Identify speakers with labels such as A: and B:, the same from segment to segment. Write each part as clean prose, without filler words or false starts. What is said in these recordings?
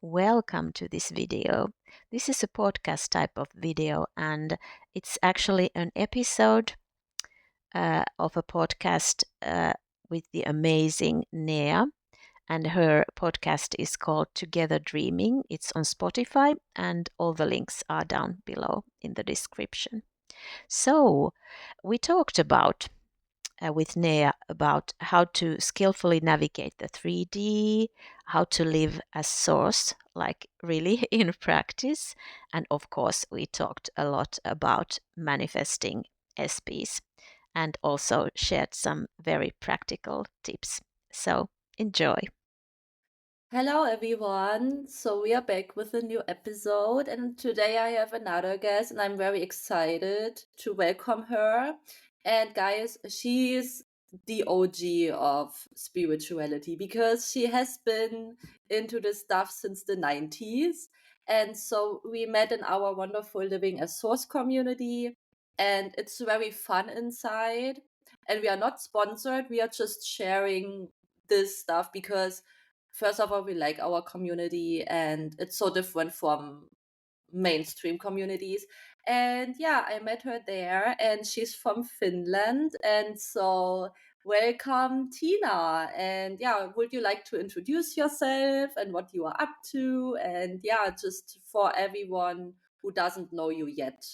A: welcome to this video. This is a podcast type of video, and it's actually an episode of a podcast with the amazing Nea. And her podcast is called Together Dreaming. It's on Spotify, and all the links are down below in the description. So, we talked about with Nea about how to skillfully navigate the 3D, how to live as source, like really in practice. And of course, we talked a lot about manifesting SPs and also shared some very practical tips. So enjoy.
B: Hello, everyone. So, we are back with a new episode, and today I have another guest, and I'm very excited to welcome her. And, guys, she is the OG of spirituality because she has been into this stuff since the 90s. And so, we met in our wonderful Living as Source community, and it's very fun inside. And we are not sponsored, we are just sharing this stuff because first of all, we like our community and it's so different from mainstream communities. And yeah, I met her there and she's from Finland. And so, welcome, Tina. And yeah, would you like to introduce yourself and what you are up to? And yeah, just for everyone who doesn't know you yet.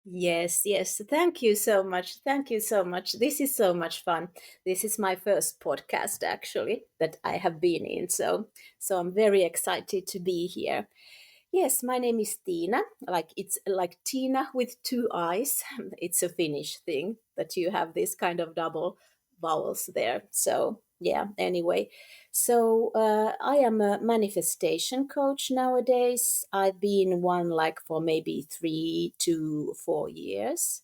C: Yes. Thank you so much. Thank you so much. This is so much fun. This is my first podcast actually that I have been in. So I'm very excited to be here. Yes, my name is Tina. Like it's like Tina with two eyes. It's a Finnish thing that you have this kind of double vowels there. So yeah, anyway. So I am a manifestation coach nowadays. I've been one like for maybe 3 to 4 years,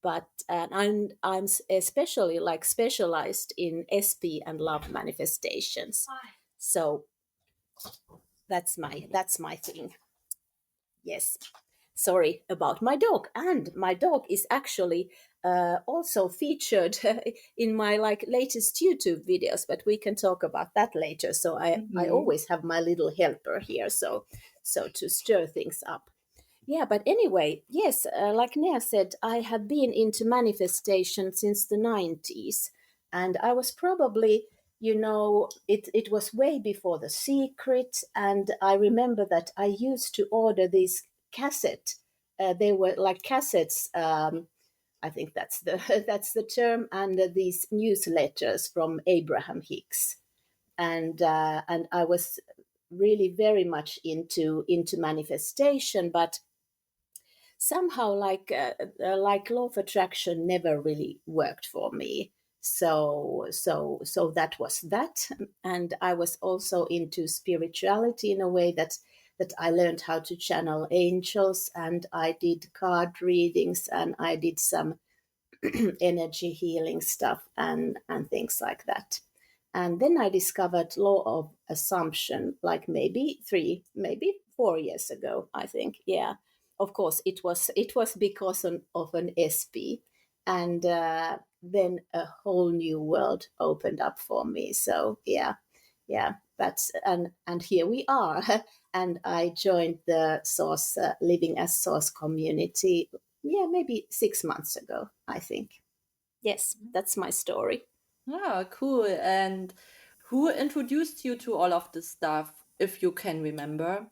C: but I'm especially like specialized in SP and love manifestations. So that's my thing. Yes. Sorry about my dog. And my dog is actually also featured in my like latest YouTube videos, but we can talk about that later. So I
B: Mhm.
C: always have my little helper here, so to stir things up. Yeah, but anyway, yes, like Nea said, I have been into manifestation since the 90s. And I was probably, it was way before The Secret. And I remember that I used to order these cassette. They were like cassettes. I think that's the that's the term. And these newsletters from Abraham Hicks, and I was really very much into manifestation, but somehow like law of attraction never really worked for me. So that was that. And I was also into spirituality in a way that I learned how to channel angels, and I did card readings, and I did some energy healing stuff and things like that. And then I discovered law of assumption like maybe 4 years ago, I think. Yeah, of course it was because of an SP, and then a whole new world opened up for me. So yeah, that's and here we are. And I joined the Source Living as Source community, yeah, maybe 6 months ago, I think. Yes, that's my story.
B: Ah, cool. And who introduced you to all of this stuff, if you can remember?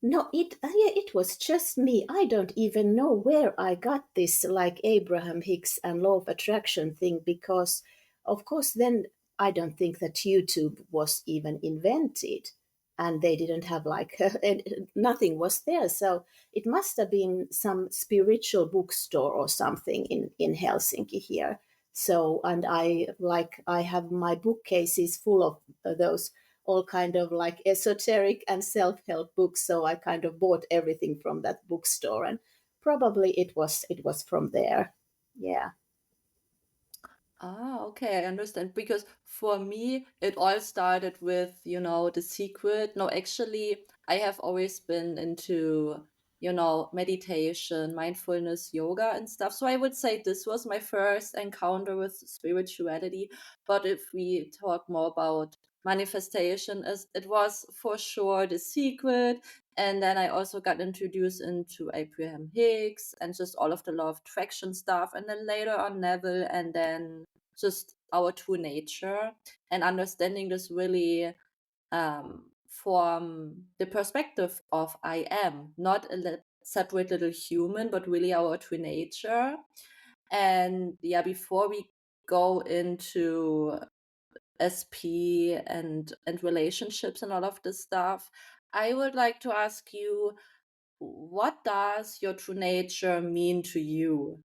C: No, it was just me. I don't even know where I got this like Abraham Hicks and law of attraction thing, because of course then I don't think that YouTube was even invented, and they didn't have like and nothing was there. So it must have been some spiritual bookstore or something in Helsinki here. So, and I have my bookcases full of those all kind of like esoteric and self-help books, so I kind of bought everything from that bookstore, and probably it was from there. Yeah.
B: Ah, okay, I understand. Because for me, it all started with, The Secret. No, actually, I have always been into, meditation, mindfulness, yoga, and stuff. So I would say this was my first encounter with spirituality. But if we talk more about manifestation is it was for sure The Secret. And then I also got introduced into Abraham Hicks and just all of the law of attraction stuff, and then later on Neville, and then just our true nature, and understanding this really from the perspective of I am not a separate little human, but really our true nature. And yeah, before we go into SP and relationships and all of this stuff, I would like to ask you, what does your true nature mean to you?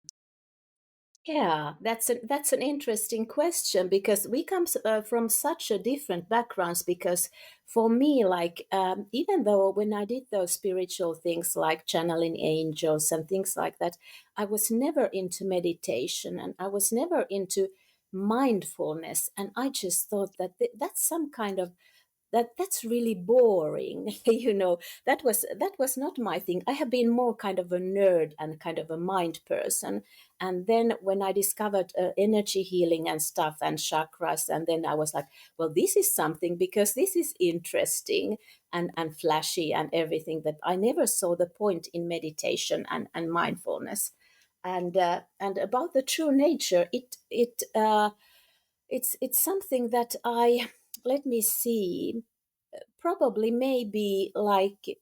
C: Yeah, that's an interesting question because we come from such a different backgrounds. Because for me, like even though when I did those spiritual things like channeling angels and things like that, I was never into meditation and I was never into mindfulness, and I just thought that that's some kind of that's really boring. That was not my thing. I have been more kind of a nerd and kind of a mind person. And then when I discovered energy healing and stuff and chakras, and then I was like, well, this is something, because this is interesting and flashy and everything, that I never saw the point in meditation and mindfulness. And about the true nature, it's something that I, let me see, probably maybe like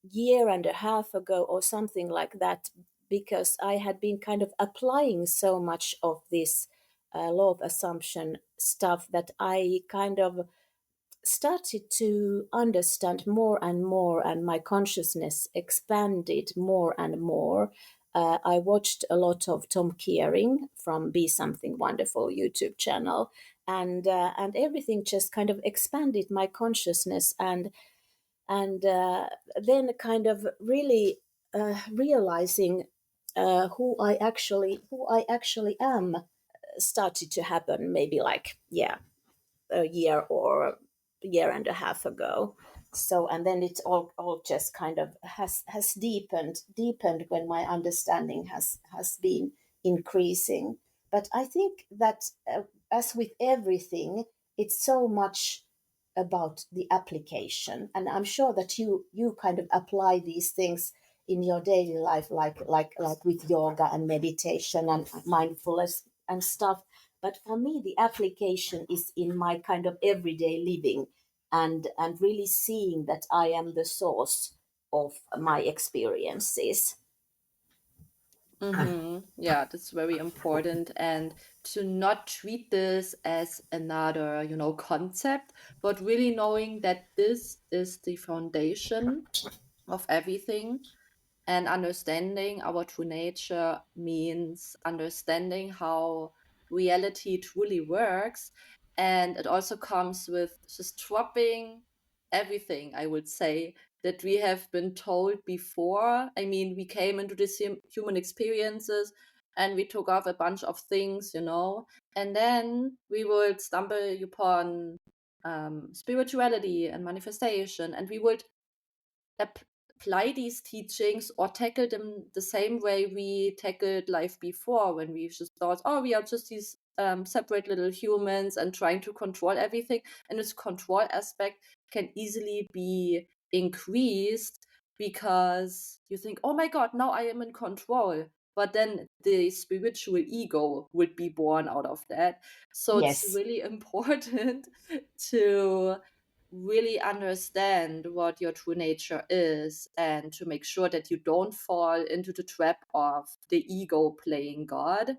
C: year and a half ago or something like that, because I had been kind of applying so much of this law of assumption stuff that I kind of started to understand more and more, and my consciousness expanded more and more. I watched a lot of Tom Kearing from Be Something Wonderful YouTube channel, and everything just kind of expanded my consciousness, and then kind of really realizing who I actually am started to happen, maybe like, yeah, a year or a year and a half ago. So, and then it all just kind of has deepened when my understanding has been increasing. But I think that as with everything, it's so much about the application, and I'm sure that you kind of apply these things in your daily life, like with yoga and meditation and mindfulness and stuff. But for me, the application is in my kind of everyday living, and really seeing that I am the source of my experiences.
B: Yeah, that's very important. And to not treat this as another, concept, but really knowing that this is the foundation of everything. And understanding our true nature means understanding how reality truly works. And it also comes with just dropping everything, I would say, that we have been told before. I mean, we came into these human experiences and we took off a bunch of things, and then we would stumble upon spirituality and manifestation, and we would apply these teachings or tackle them the same way we tackled life before, when we just thought, oh, we are just these separate little humans and trying to control everything. And this control aspect can easily be increased because you think, oh my God, now I am in control. But then the spiritual ego would be born out of that. So it's
C: Yes.
B: really important to really understand what your true nature is, and to make sure that you don't fall into the trap of the ego playing God.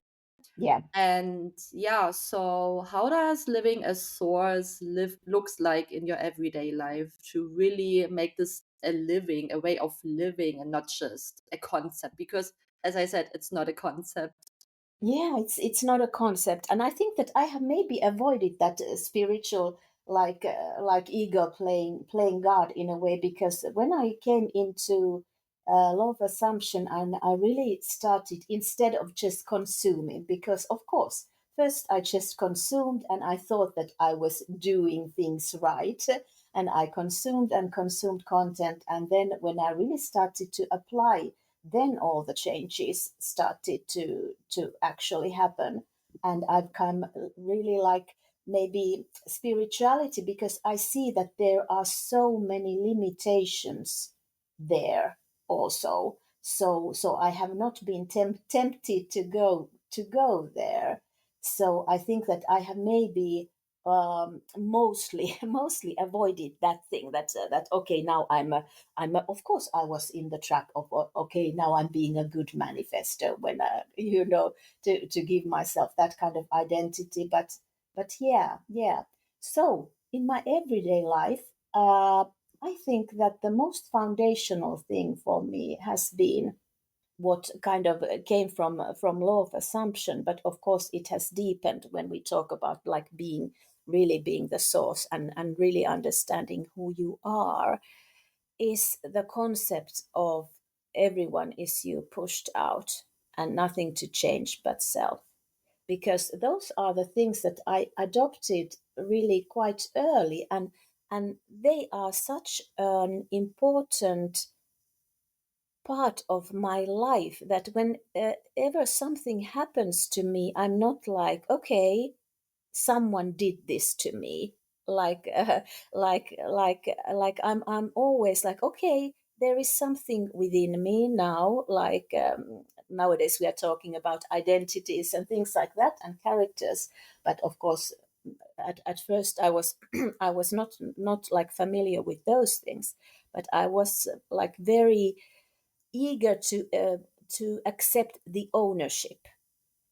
C: Yeah.
B: And yeah, so how does living as source looks like in your everyday life to really make this a living, a way of living, and not just a concept? Because as I said, it's not a concept.
C: Yeah, it's not a concept, and I think that I have maybe avoided that spiritual, like ego playing God in a way, because when I came into law of assumption, and I really started, instead of just consuming, because of course first I just consumed and I thought that I was doing things right, and I consumed and consumed content, and then when I really started to apply, then all the changes started to actually happen. And I've come really like maybe spirituality, because I see that there are so many limitations there also. So I have not been tempted to go there. So I think that I have maybe mostly mostly avoided that thing, that okay, now of course I was in the trap of okay, now I'm being a good manifester, when to give myself that kind of identity. But yeah. So in my everyday life, I think that the most foundational thing for me has been what kind of came from law of assumption, but of course it has deepened when we talk about like being the source, and really understanding who you are, is the concept of everyone is you pushed out and nothing to change but self. Because those are the things that I adopted really quite early, and they are such an important part of my life that whenever something happens to me, I'm not like, okay, someone did this to me. Like, I'm always like, okay, there is something within me now. Like, nowadays we are talking about identities and things like that, and characters. But of course, at first I was I was not like familiar with those things, but I was like very eager to accept the ownership,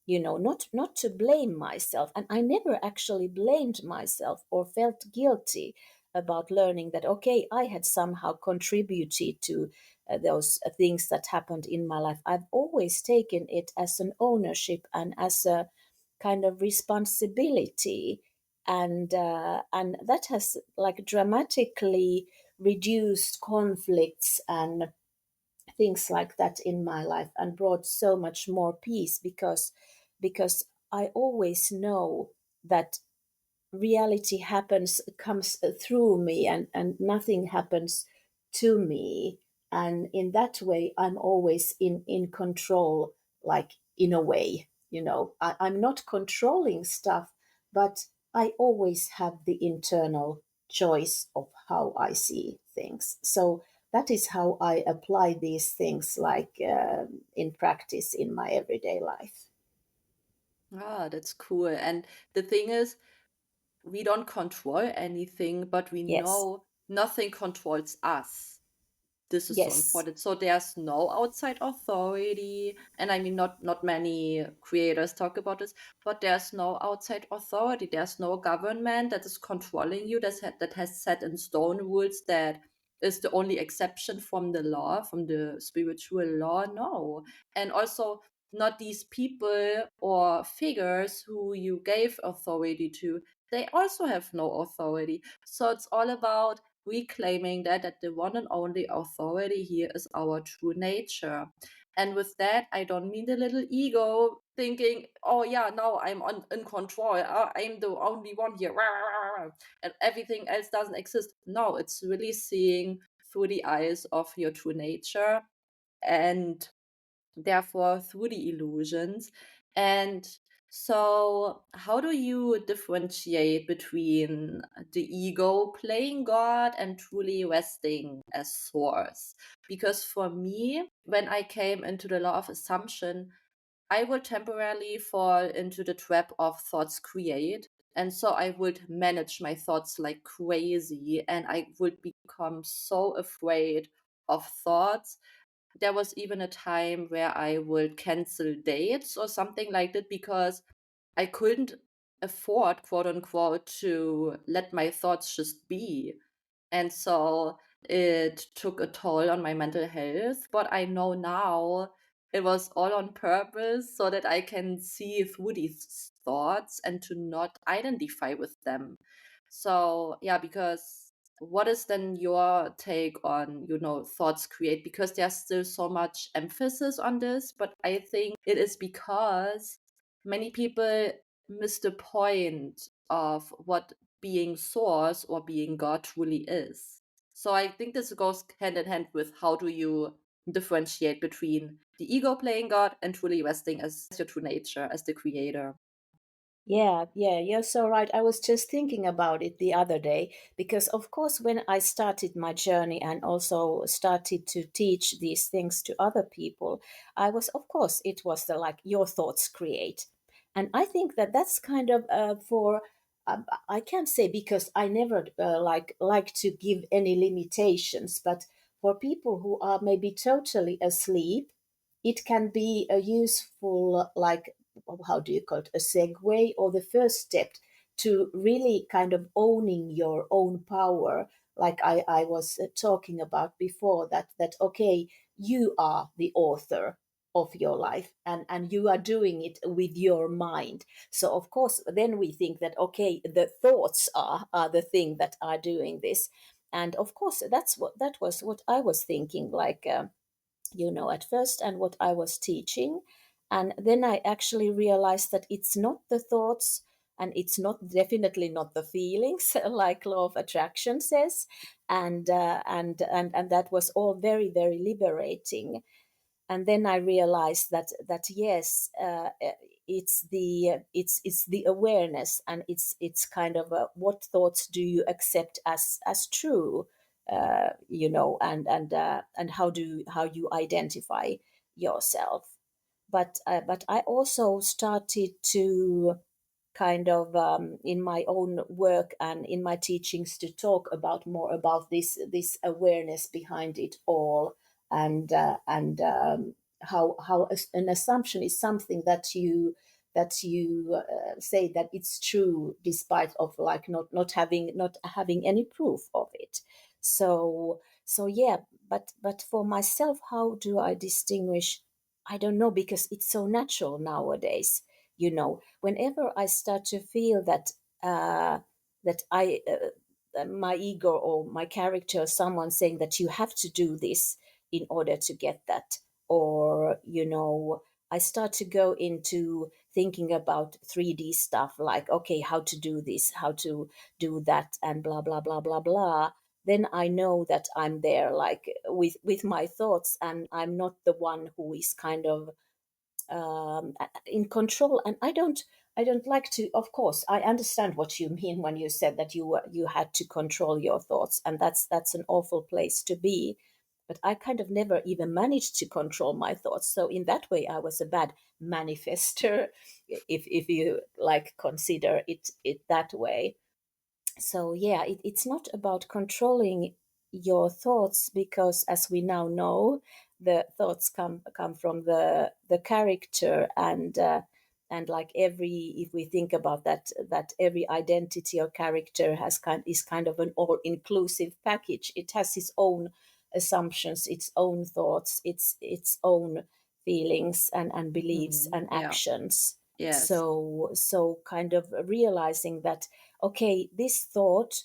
C: not to blame myself. And I never actually blamed myself or felt guilty about learning that, okay, I had somehow contributed to those things that happened in my life. I've always taken it as an ownership and as a kind of responsibility. And that has like dramatically reduced conflicts and things like that in my life, and brought so much more peace, because I always know that reality comes through me, and nothing happens to me. And in that way I'm always in control, like, in a way, I'm not controlling stuff, but I always have the internal choice of how I see things. So that is how I apply these things, like, in practice in my everyday life.
B: Ah, that's cool. And the thing is, we don't control anything, but we
C: Yes.
B: know nothing controls us. This is so
C: Yes.
B: important. So there's no outside authority, and I mean, not many creators talk about this, but there's no outside authority. There's no government that is controlling you, that has set in stone rules that is the only exception from the law, from the spiritual law. No. And also, not these people or figures who you gave authority to, they also have no authority. So it's all about reclaiming that the one and only authority here is our true nature. And with that, I don't mean the little ego thinking, oh yeah, now I'm in control, I'm the only one here, and everything else doesn't exist. No, it's really seeing through the eyes of your true nature, and therefore through the illusions. And so, how do you differentiate between the ego playing God and truly resting as source? Because for me, when I came into the law of assumption, I would temporarily fall into the trap of thoughts create. And so I would manage my thoughts like crazy, and I would become so afraid of thoughts. There was even a time where I would cancel dates or something like that because I couldn't afford, quote unquote, to let my thoughts just be. And so it took a toll on my mental health. But I know now it was all on purpose so that I can see through these thoughts and to not identify with them. So, yeah, because what is then your take on, thoughts create? Because there's still so much emphasis on this, but I think it is because many people miss the point of what being source or being God truly is. So I think this goes hand in hand with how do you differentiate between the ego playing God and truly resting as your true nature, as the creator.
C: Yeah, you're so right. I was just thinking about it the other day because, of course, when I started my journey and also started to teach these things to other people, I was, of course, it was the like your thoughts create. And I think that that's kind of for, I can't say because I never like to give any limitations, but for people who are maybe totally asleep, it can be a useful like how do you call it, a segue or the first step to really kind of owning your own power, like I was talking about before, that okay, you are the author of your life, and you are doing it with your mind. So of course then we think that okay, the thoughts are the thing that are doing this. And of course that was what I was thinking, like at first, and what I was teaching. And then I actually realized that it's not the thoughts, and it's not definitely not the feelings, like law of attraction says. And that was all very, very liberating. And then I realized that yes, it's the awareness, and it's kind of what thoughts do you accept as true, and how you identify yourself. But I also started to kind of in my own work and in my teachings to talk about more about this awareness behind it all, and how an assumption is something that you say that it's true despite of like not having any proof of it. So yeah, but for myself, how do I distinguish? I don't know, because it's so natural nowadays. Whenever I start to feel that my ego or my character, someone saying that you have to do this in order to get that, or I start to go into thinking about 3D stuff, like okay, how to do this, how to do that, and blah blah blah blah blah. Then I know that I'm there, like with my thoughts, and I'm not the one who is kind of in control. And I don't like to. Of course I understand what you mean when you said that you had to control your thoughts, and that's an awful place to be. But I kind of never even managed to control my thoughts, so in that way I was a bad manifester, if you like consider it that way. So yeah, it's not about controlling your thoughts, because as we now know, the thoughts come from the character, and like every, if we think about that every identity or character is kind of an all inclusive package. It has its own assumptions, its own thoughts, its own feelings and beliefs and
B: Yeah.
C: actions.
B: Yes.
C: So kind of realizing that okay, this thought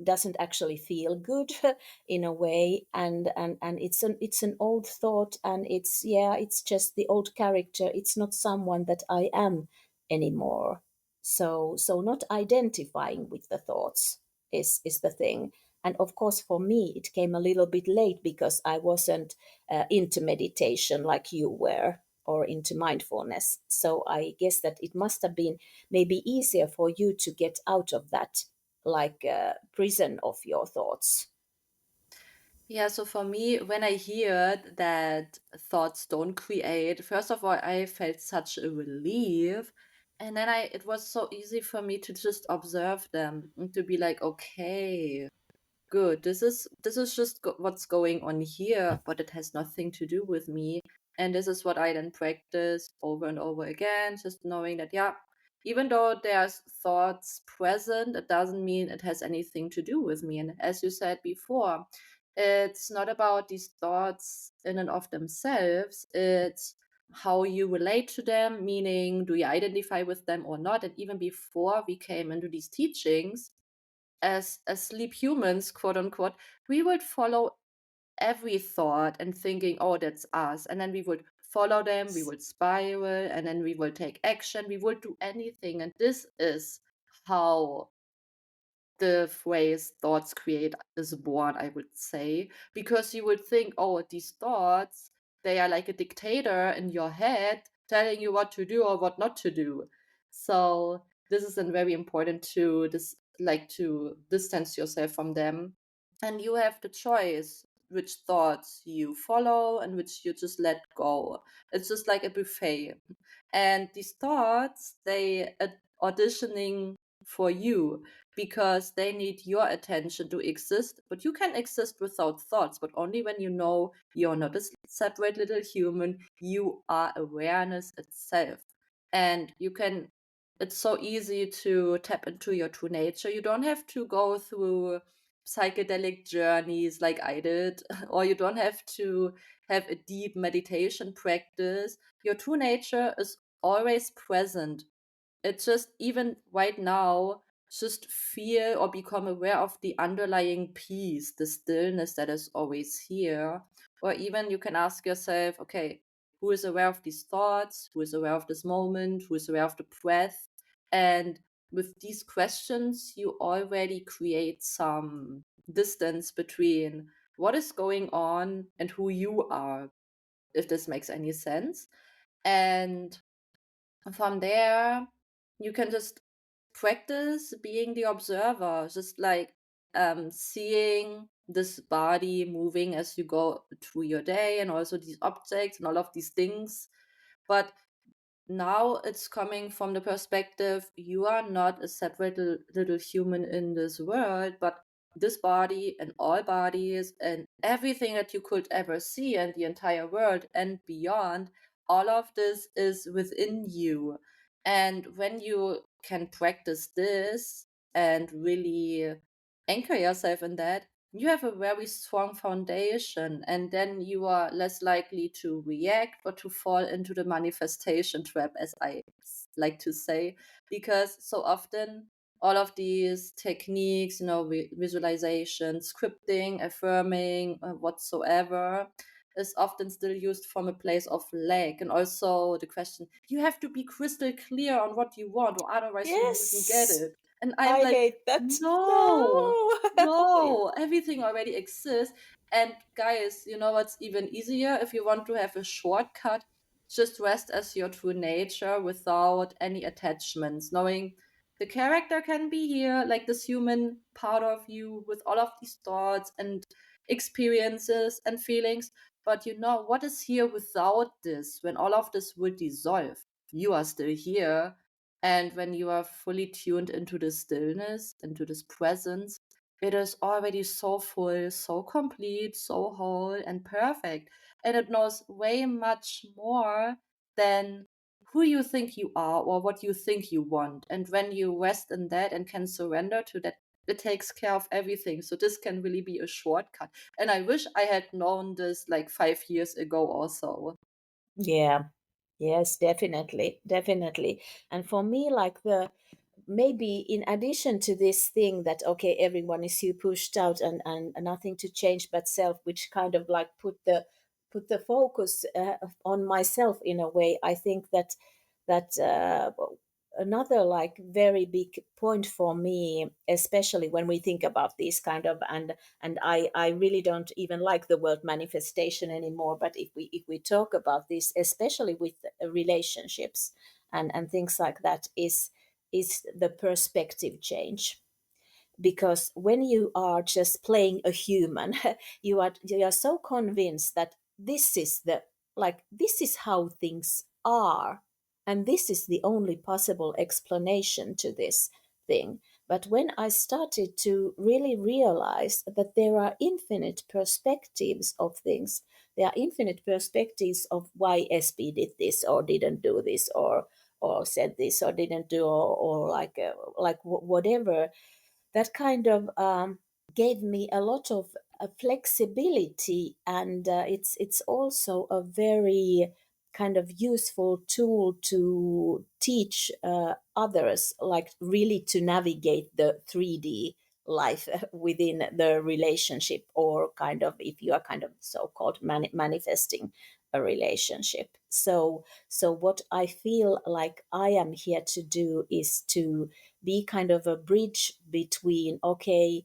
C: doesn't actually feel good in a way, and it's an old thought, and it's just the old character. It's not someone that I am anymore. So not identifying with the thoughts is the thing. And of course for me it came a little bit late, because I wasn't into meditation like you were, or into mindfulness. So I guess that it must have been maybe easier for you to get out of that, like prison of your thoughts.
B: Yeah, so for me, when I hear that thoughts don't create, first of all, I felt such a relief. And then it was so easy for me to just observe them and to be like, okay, good. This is just what's going on here, but it has nothing to do with me. And this is what I then practice over and over again, just knowing that, yeah, even though there's thoughts present, it doesn't mean it has anything to do with me. And as you said before, it's not about these thoughts in and of themselves. It's how you relate to them, meaning do you identify with them or not? And even before we came into these teachings, as sleep humans, quote unquote, we would follow every thought and thinking, oh, that's us. And then we would follow them, we would spiral, and then we will take action, we would do anything. And this is how the phrase thoughts create is born, I would say, because you would think, oh, these thoughts, they are like a dictator in your head telling you what to do or what not to do. So this is then very important to this, like to distance yourself from them. And you have the choice which thoughts you follow and which you just let go. It's just like a buffet. And these thoughts, they auditioning for you because they need your attention to exist. But you can exist without thoughts, but only when you know you're not a separate little human. You are awareness itself. And you can, it's so easy to tap into your true nature. You don't have to go through psychedelic journeys like I did, or you don't have to have a deep meditation practice. Your true nature is always present. It's just, even right now, just feel or become aware of the underlying peace, the stillness that is always here. Or even you can ask yourself, okay, who is aware of these thoughts? Who is aware of this moment? Who is aware of the breath? And with these questions, you already create some distance between what is going on and who you are, if this makes any sense. And from there, you can just practice being the observer, just like seeing this body moving as you go through your day, and also these objects and all of these things. But now it's coming from the perspective you are not a separate little human in this world, but this body and all bodies and everything that you could ever see, and the entire world and beyond, all of this is within you. And when you can practice this and really anchor yourself in that, you have a very strong foundation, and then you are less likely to react or to fall into the manifestation trap, as I like to say, because so often all of these techniques, visualization, scripting, affirming, whatsoever, is often still used from a place of lack. And also the question, you have to be crystal clear on what you want, or otherwise you wouldn't get
C: Yes,
B: it. And I'm
C: I
B: like,
C: hate that.
B: no,
C: No.
B: no, everything already exists. And guys, you know what's even easier? If you want to have a shortcut, just rest as your true nature without any attachments, knowing the character can be here, like this human part of you with all of these thoughts and experiences and feelings. But you know what is here without this? When all of this will dissolve, you are still here. And when you are fully tuned into this stillness, into this presence, it is already so full, so complete, so whole and perfect. And it knows way much more than who you think you are or what you think you want. And when you rest in that and can surrender to that, it takes care of everything. So this can really be a shortcut. And I wish I had known this like 5 years ago or so.
C: Yeah. Yes, definitely, definitely. And for me, like the maybe in addition to this thing that okay, everyone is here pushed out and nothing to change but self, which kind of like put the focus on myself in a way. I think that another like very big point for me, especially when we think about these kind of and I really don't even like the word manifestation anymore, but if we talk about this, especially with relationships and things like that, is the perspective change. Because when you are just playing a human, you are so convinced that this is how things are, and this is the only possible explanation to this thing. But when I started to really realize that there are infinite perspectives of things, there are infinite perspectives of why SB did this or didn't do this, or said this or didn't do, or like whatever, that kind of gave me a lot of flexibility, and it's also a very kind of useful tool to teach others, like really to navigate the 3D life within the relationship, or kind of if you are kind of so-called manifesting a relationship. So what I feel like I am here to do is to be kind of a bridge between, okay,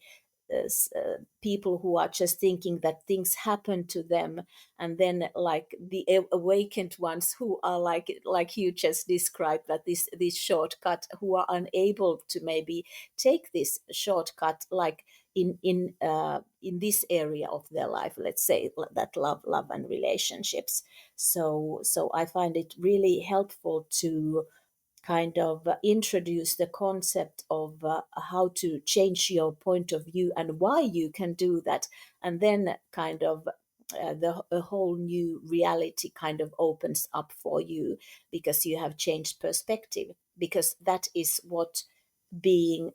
C: people who are just thinking that things happen to them, and then like the awakened ones who are like you just described, that this shortcut, who are unable to maybe take this shortcut, like in this area of their life, let's say that love and relationships. So I find it really helpful to kind of introduce the concept of how to change your point of view and why you can do that, and then kind of a whole new reality kind of opens up for you, because you have changed perspective, because that is what being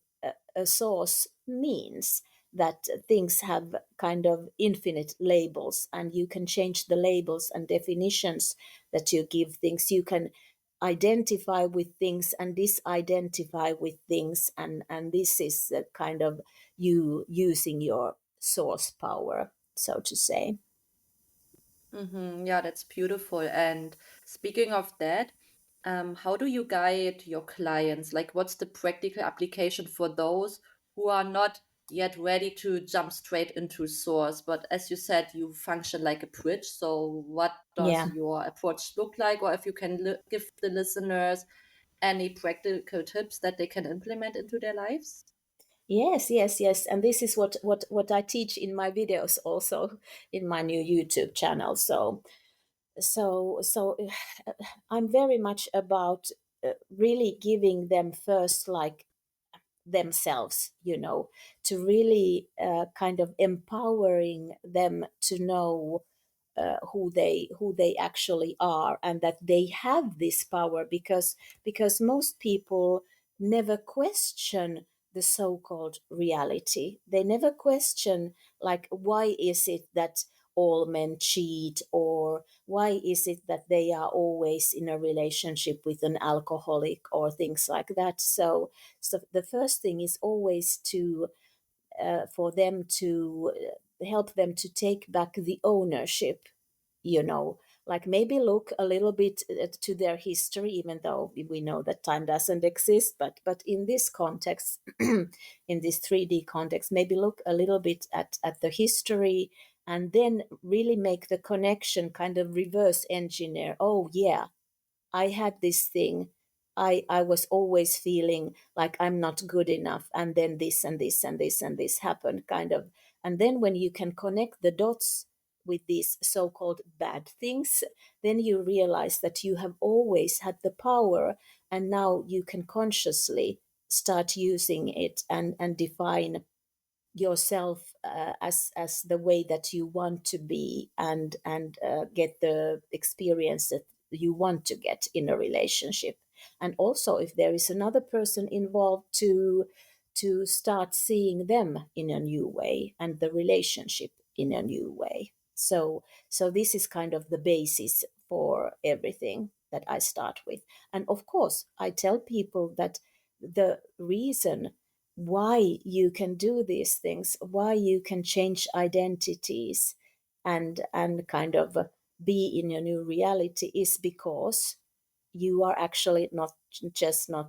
C: a source means, that things have kind of infinite labels, and you can change the labels and definitions that you give things. You can identify with things and disidentify with things, and this is kind of you using your source power, so to say.
B: Yeah, that's beautiful. And speaking of that, how do you guide your clients? Like, what's the practical application for those who are not yet ready to jump straight into source? But as you said, you function like a bridge. So, what does
C: Yeah.
B: your approach look like? Or if you can give the listeners any practical tips that they can implement into their lives?
C: Yes, yes, yes. And this is what I teach in my videos, also in my new YouTube channel. So I'm very much about really giving them first, like, themselves, to really kind of empowering them to know who they actually are, and that they have this power, because most people never question the so-called reality. They never question, like, why is it that all men cheat, or why is it that they are always in a relationship with an alcoholic, or things like that. So the first thing is always to for them to help them to take back the ownership, you know like maybe look a little bit to their history, even though we know that time doesn't exist, but in this context, in this 3D context, maybe look a little bit at the history, and then really make the connection, kind of reverse engineer. Oh yeah, I had this thing. I was always feeling like I'm not good enough. And then this and this and this and this happened, kind of. And then when you can connect the dots with these so called bad things, then you realize that you have always had the power. And now you can consciously start using it, and define yourself as the way that you want to be, and get the experience that you want to get in a relationship. And also, if there is another person involved, to start seeing them in a new way, and the relationship in a new way. So this is kind of the basis for everything that I start with. And of course, I tell people that the reason why you can do these things, why you can change identities, and kind of be in a new reality, is because you are actually not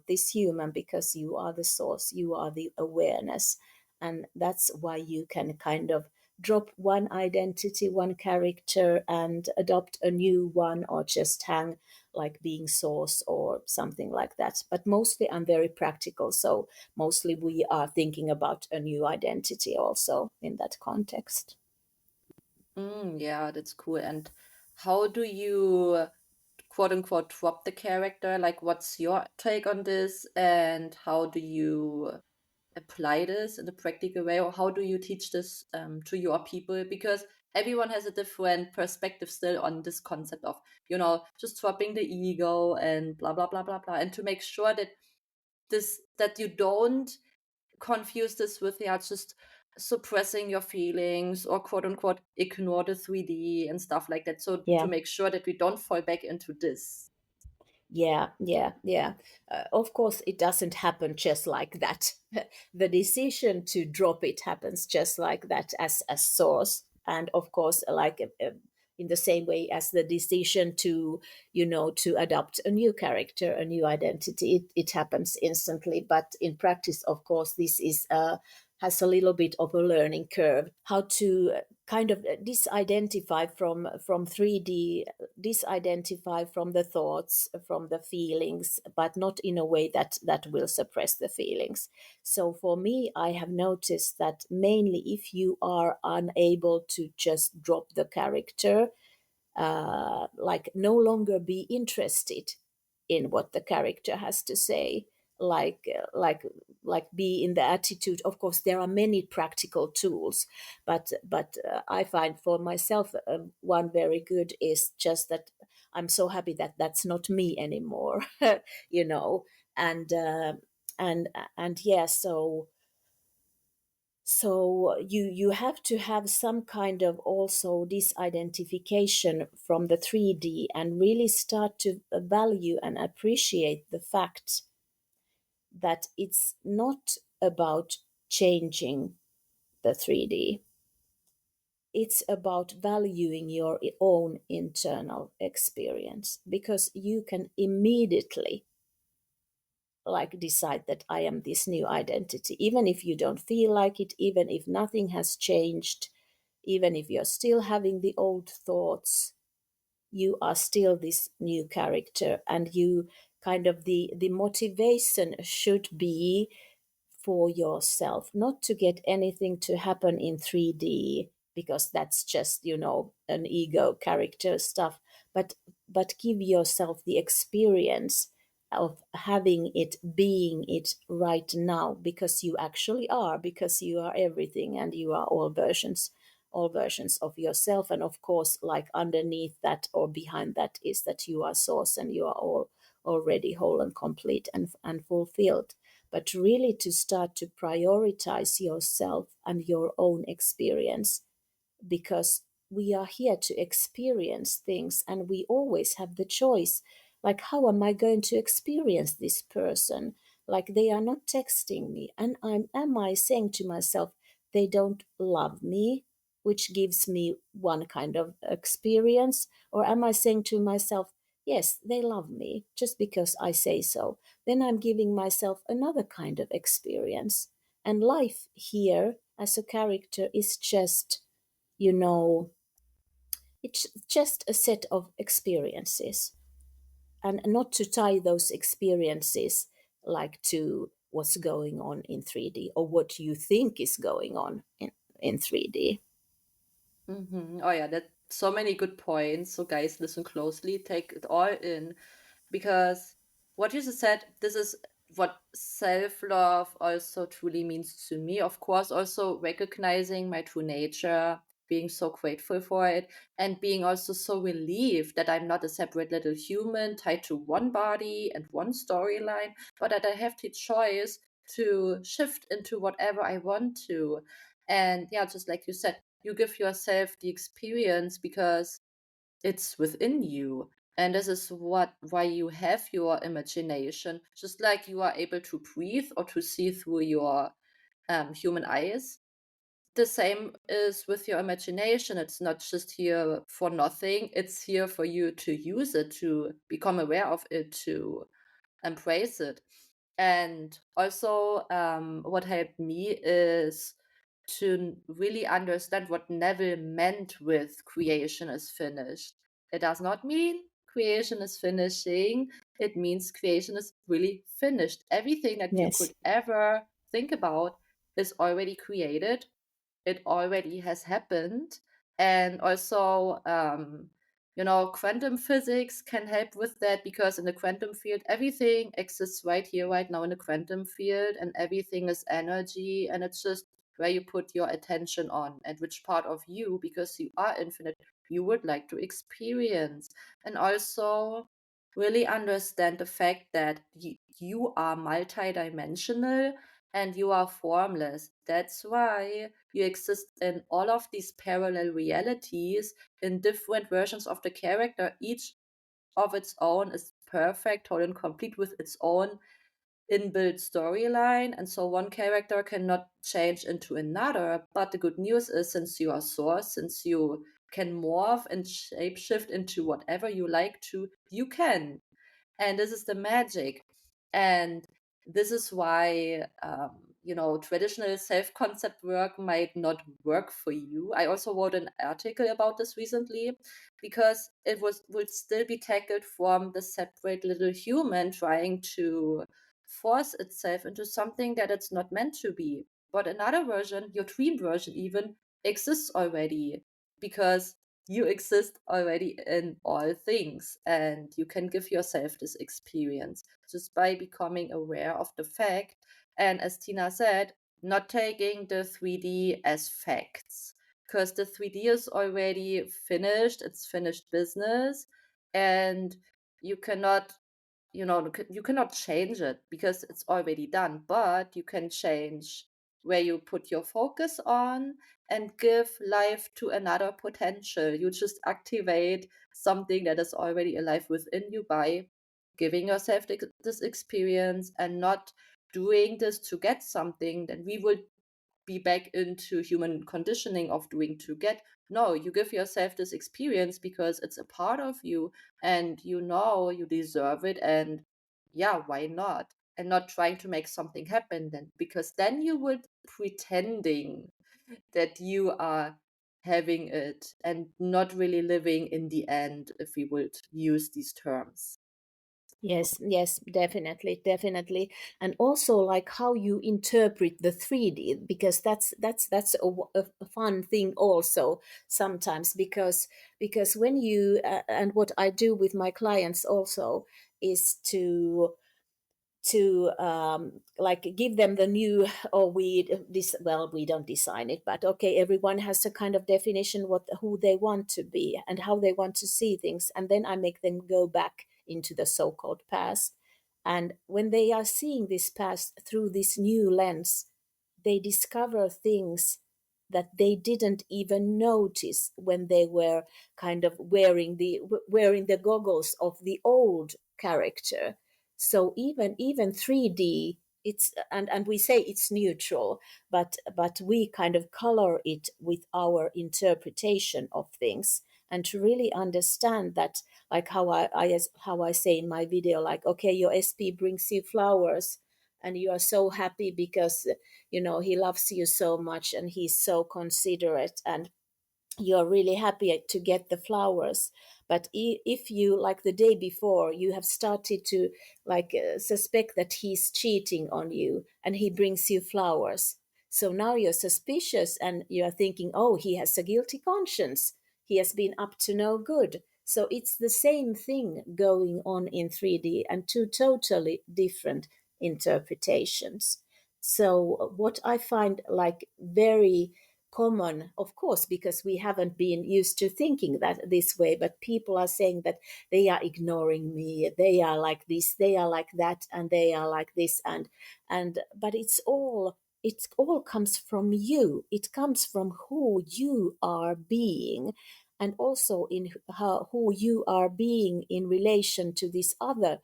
C: this human, because you are the source, you are the awareness. And that's why you can kind of drop one identity, one character, and adopt a new one, or just hang like being source or something like that. But mostly I'm very practical, so mostly we are thinking about a new identity also in that context.
B: Yeah, that's cool. And how do you quote unquote drop the character? Like, what's your take on this? And how do you apply this in a practical way? Or how do you teach this to your people? Because everyone has a different perspective still on this concept of, just dropping the ego and blah, blah, blah, blah, blah. And to make sure that you don't confuse this with, yeah, just suppressing your feelings or quote unquote ignore the 3D and stuff like that. So to
C: Yeah.
B: make sure that we don't fall back into this.
C: Yeah, yeah, yeah. Of course, it doesn't happen just like that. The decision to drop it happens just like that, as a source. And of course, like in the same way as the decision to adopt a new character, a new identity, it happens instantly. But in practice, of course, this is has a little bit of a learning curve, how to kind of disidentify from 3D, disidentify from the thoughts, from the feelings, but not in a way that will suppress the feelings. So for me, I have noticed that mainly if you are unable to just drop the character, like no longer be interested in what the character has to say, like be in the attitude. Of course there are many practical tools, but I find for myself, one very good is just that I'm so happy that that's not me anymore. you know and and yeah, so you have to have some kind of also disidentification from the 3D and really start to value and appreciate the fact that it's not about changing the 3D. It's about valuing your own internal experience, because you can immediately like decide that I am this new identity, even if you don't feel like it, even if nothing has changed, even if you're still having the old thoughts, you are still this new character. And you kind of, the motivation should be for yourself, not to get anything to happen in 3D, because that's just, an ego character stuff, but give yourself the experience of having it, being it right now, because you actually are, because you are everything, and you are all versions of yourself. And of course, like underneath that or behind that is that you are source, and you are all already whole and complete and fulfilled. But really to start to prioritize yourself and your own experience, because we are here to experience things, and we always have the choice, like, how am I going to experience this person? Like, they are not texting me, and am I saying to myself, they don't love me, which gives me one kind of experience? Or am I saying to myself, yes, they love me just because I say so? Then I'm giving myself another kind of experience. And life here as a character is just, you know, it's just a set of experiences, and not to tie those experiences like to what's going on in 3D, or what you think is going on in 3D.
B: Oh yeah, that's so many good points. So guys, listen closely, take it all in, because what you just said, this is what self-love also truly means to me. Of course, also recognizing my true nature, being so grateful for it, and being also so relieved that I'm not a separate little human tied to one body and one storyline, but that I have the choice to shift into whatever I want to. And yeah, just like you said, you give yourself the experience because it's within you. And this is why you have your imagination. Just like you are able to breathe or to see through your human eyes, the same is with your imagination. It's not just here for nothing, it's here for you to use it, to become aware of it, to embrace it. And also, what helped me is to really understand what Neville meant with creation is finished. It does not mean creation is finishing, it means creation is really finished. Everything that you
C: Yes.
B: could ever think about is already created, it already has happened. And also, quantum physics can help with that, because in the quantum field everything exists right here right now in the quantum field, and everything is energy, and it's just where you put your attention on and which part of you, because you are infinite, you would like to experience. And also really understand the fact that you are multidimensional and you are formless. That's why you exist in all of these parallel realities in different versions of the character. Each of its own is perfect, whole and complete, with its own inbuilt storyline. And so one character cannot change into another. But the good news is, since you are Source, since you can morph and shapeshift into whatever you like to, you can. And this is the magic. And this is why traditional self-concept work might not work for you. I also wrote an article about this recently because it would still be tackled from the separate little human trying to force itself into something that it's not meant to be. But another version, your dream version even, exists already because you exist already in all things, and you can give yourself this experience just by becoming aware of the fact. And as Tina said, not taking the 3D as facts, because the 3D is already finished, it's finished business, and you cannot you cannot change it because it's already done, but you can change where you put your focus on and give life to another potential. You just activate something that is already alive within you by giving yourself this experience and not doing this to get something. Then we would be back into human conditioning of doing to get. No, you give yourself this experience because it's a part of you and you deserve it. And yeah, why not? And not trying to make something happen then, because then you would pretending that you are having it and not really living in the end, if we would use these terms.
C: Yes, yes, definitely, definitely, and also like how you interpret the 3D, because that's a fun thing also sometimes, because when you and what I do with my clients also is to like give them the new, or we this well, we don't design it, but okay, everyone has a kind of definition what who they want to be and how they want to see things, and then I make them go back into the so-called past, and when they are seeing this past through this new lens, they discover things that they didn't even notice when they were kind of wearing the goggles of the old character. So even 3D, it's and we say it's neutral, but we kind of color it with our interpretation of things, and to really understand that, like how I say in my video, like, okay, your SP brings you flowers and you are so happy because he loves you so much and he's so considerate, and you're really happy to get the flowers. But if you, like the day before, you have started to like suspect that he's cheating on you and he brings you flowers, so now you're suspicious and you're thinking, oh, he has a guilty conscience, he has been up to no good. So it's the same thing going on in 3D, and two totally different interpretations. So what I find like very common, of course, because we haven't been used to thinking that this way, but people are saying that they are ignoring me, they are like this, they are like that, and they are like this, and but it all comes from you, it comes from who you are being, and also in who you are being in relation to this other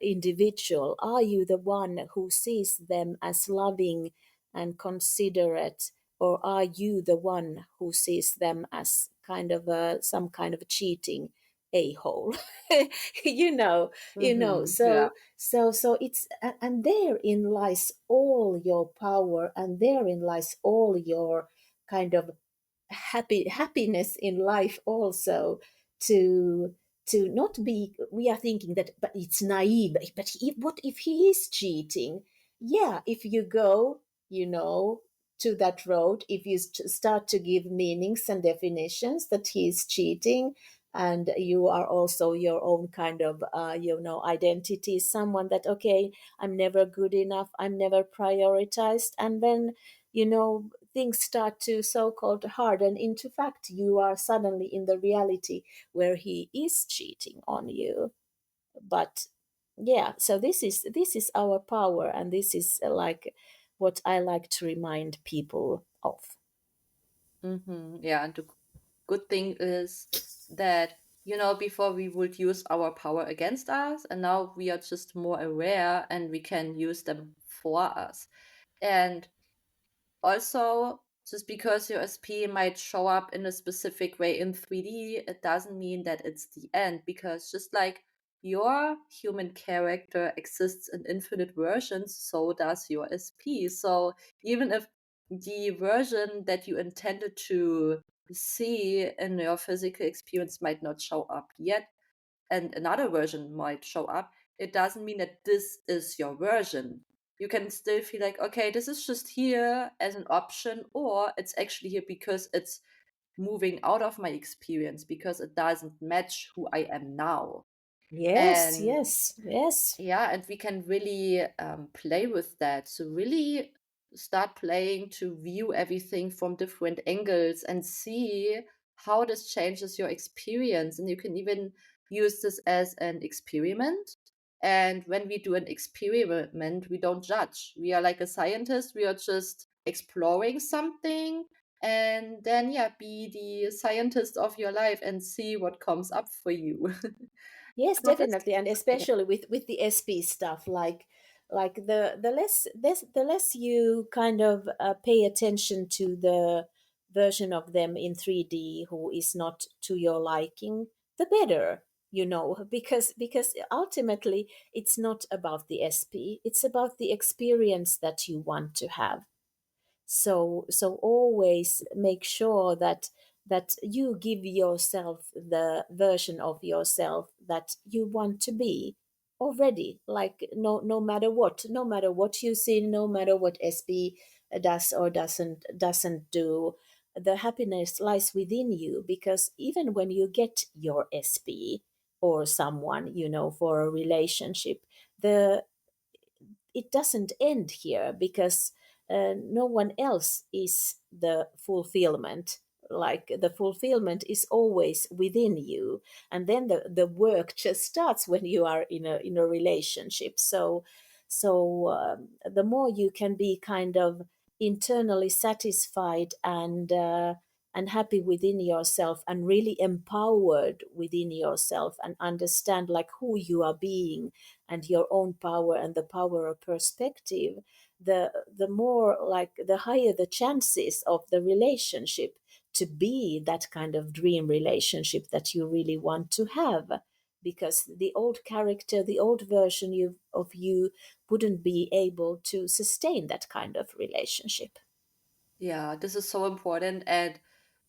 C: individual. Are you the one who sees them as loving and considerate, or are you the one who sees them as kind of some kind of a cheating a-hole?
B: Yeah.
C: So it's and therein lies all your power, and therein lies all your kind of happiness in life also, to not be, we are thinking that, but it's naive, but what if he is cheating? Yeah, if you go, to that road, if you start to give meanings and definitions that he is cheating, and you are also your own kind of identity, someone that, okay, I'm never good enough, I'm never prioritized, and then things start to so-called harden into fact, you are suddenly in the reality where he is cheating on you. But yeah, so this is our power, and this is like what I like to remind people of.
B: Yeah, and the good thing is that, before we would use our power against us, and now we are just more aware and we can use them for us. And also, just because your SP might show up in a specific way in 3D, it doesn't mean that it's the end, because just like your human character exists in infinite versions, so does your SP. So even if the version that you intended to see in your physical experience might not show up yet, and another version might show up, it doesn't mean that this is your version. You can still feel like, okay, this is just here as an option, or it's actually here because it's moving out of my experience because it doesn't match who I am now.
C: Yes,
B: And
C: yes, yes.
B: yeah, and we can really play with that. So really start playing to view everything from different angles and see how this changes your experience. And you can even use this as an experiment. And when we do an experiment, we don't judge. We are like a scientist. We are just exploring something. And then, yeah, be the scientist of your life and see what comes up for you.
C: Yes,
B: So this,
C: definitely, and
B: yeah.
C: especially with the SP stuff, like the less you kind of pay attention to the version of them in 3D who is not to your liking, the better, because ultimately it's not about the SP, it's about the experience that you want to have. So always make sure that you give yourself the version of yourself that you want to be already, like no matter what, no matter what you see, no matter what SP does or doesn't do, the happiness lies within you, because even when you get your SP or someone, for a relationship, the it doesn't end here, because no one else is the fulfillment. Like, the fulfillment is always within you, and then the work just starts when you are in a relationship. So the more you can be kind of internally satisfied and happy within yourself, and really empowered within yourself, and understand like who you are being, and your own power and the power of perspective, the more, like, the higher the chances of the relationship to be that kind of dream relationship that you really want to have, because the old character, the old version of you wouldn't be able to sustain that kind of relationship.
B: Yeah, this is so important. And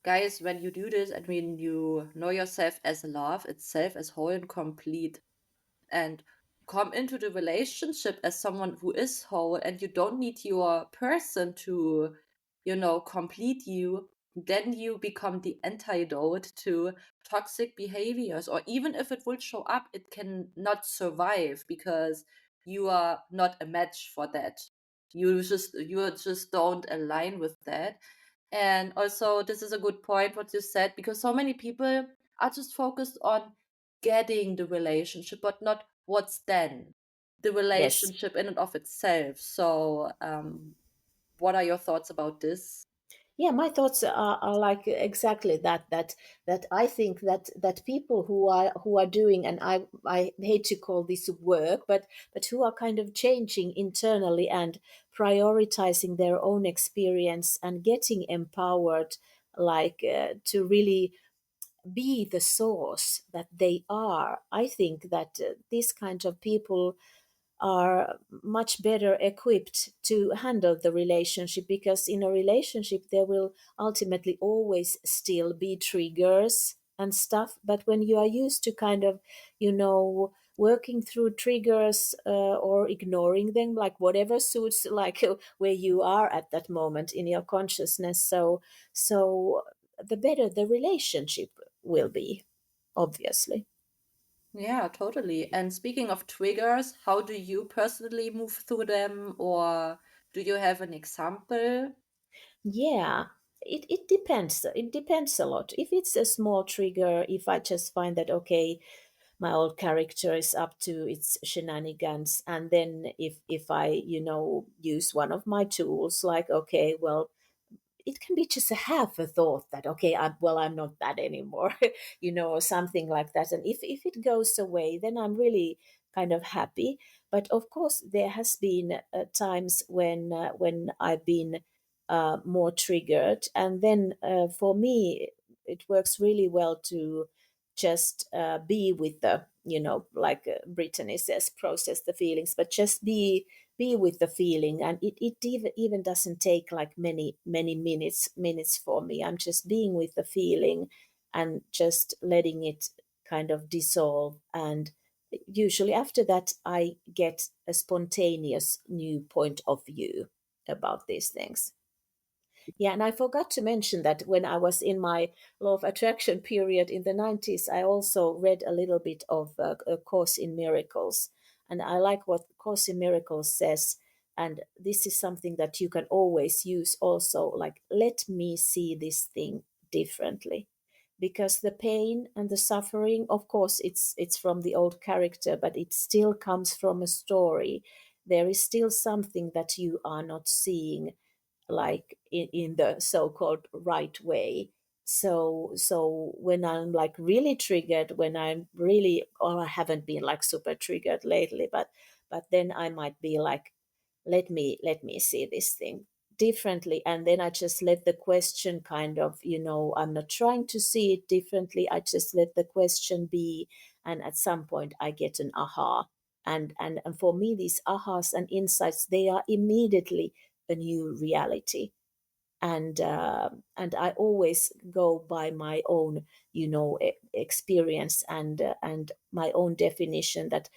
B: guys, when you do this and when you know yourself as love itself, as whole and complete, and come into the relationship as someone who is whole, and you don't need your person to, complete you, then you become the antidote to toxic behaviors. Or even if it will show up, it can not survive because you are not a match for that. You just don't align with that. And also, this is a good point what you said, because so many people are just focused on getting the relationship, but not what's then the
C: Yes.
B: relationship in and of itself. So, what are your thoughts about this?
C: Yeah, my thoughts are like exactly that I think that people who are doing, and I hate to call this work, but who are kind of changing internally and prioritizing their own experience and getting empowered, like, to really be the source that they are. I think that these kind of people are much better equipped to handle the relationship, because in a relationship there will ultimately always still be triggers and stuff. But when you are used to kind of, working through triggers, or ignoring them, like whatever suits, like where you are at that moment in your consciousness, so the better the relationship will be, obviously.
B: Yeah, totally. And speaking of triggers, how do you personally move through them, or do you have an example?
C: Yeah, it depends. It depends a lot. If it's a small trigger, if I just find that, okay, my old character is up to its shenanigans, and then if I, use one of my tools, like, okay, well, it can be just a half a thought that, okay, I'm not that anymore, or something like that. And if it goes away, then I'm really kind of happy. But of course there has been times when I've been more triggered, and then for me it works really well to just be with the like Brittany says, process the feelings, but just be with the feeling. And it even doesn't take like many minutes for me. I'm just being with the feeling and just letting it kind of dissolve. And usually after that, I get a spontaneous new point of view about these things. Yeah, and I forgot to mention that when I was in my law of attraction period in the 90s, I also read a little bit of A Course in Miracles. And I like what Course in Miracles says. And this is something that you can always use also, like, let me see this thing differently. Because the pain and the suffering, of course, it's from the old character, but it still comes from a story. There is still something that you are not seeing, like in the so-called right way. So when I'm like really triggered, when I'm really, or I haven't been like super triggered lately, but then I might be like, let me see this thing differently. And then I just let the question kind of, I'm not trying to see it differently, I just let the question be. And at some point I get an aha. And for me, these ahas and insights, they are immediately a new reality. And I always go by my own, experience and my own definition, that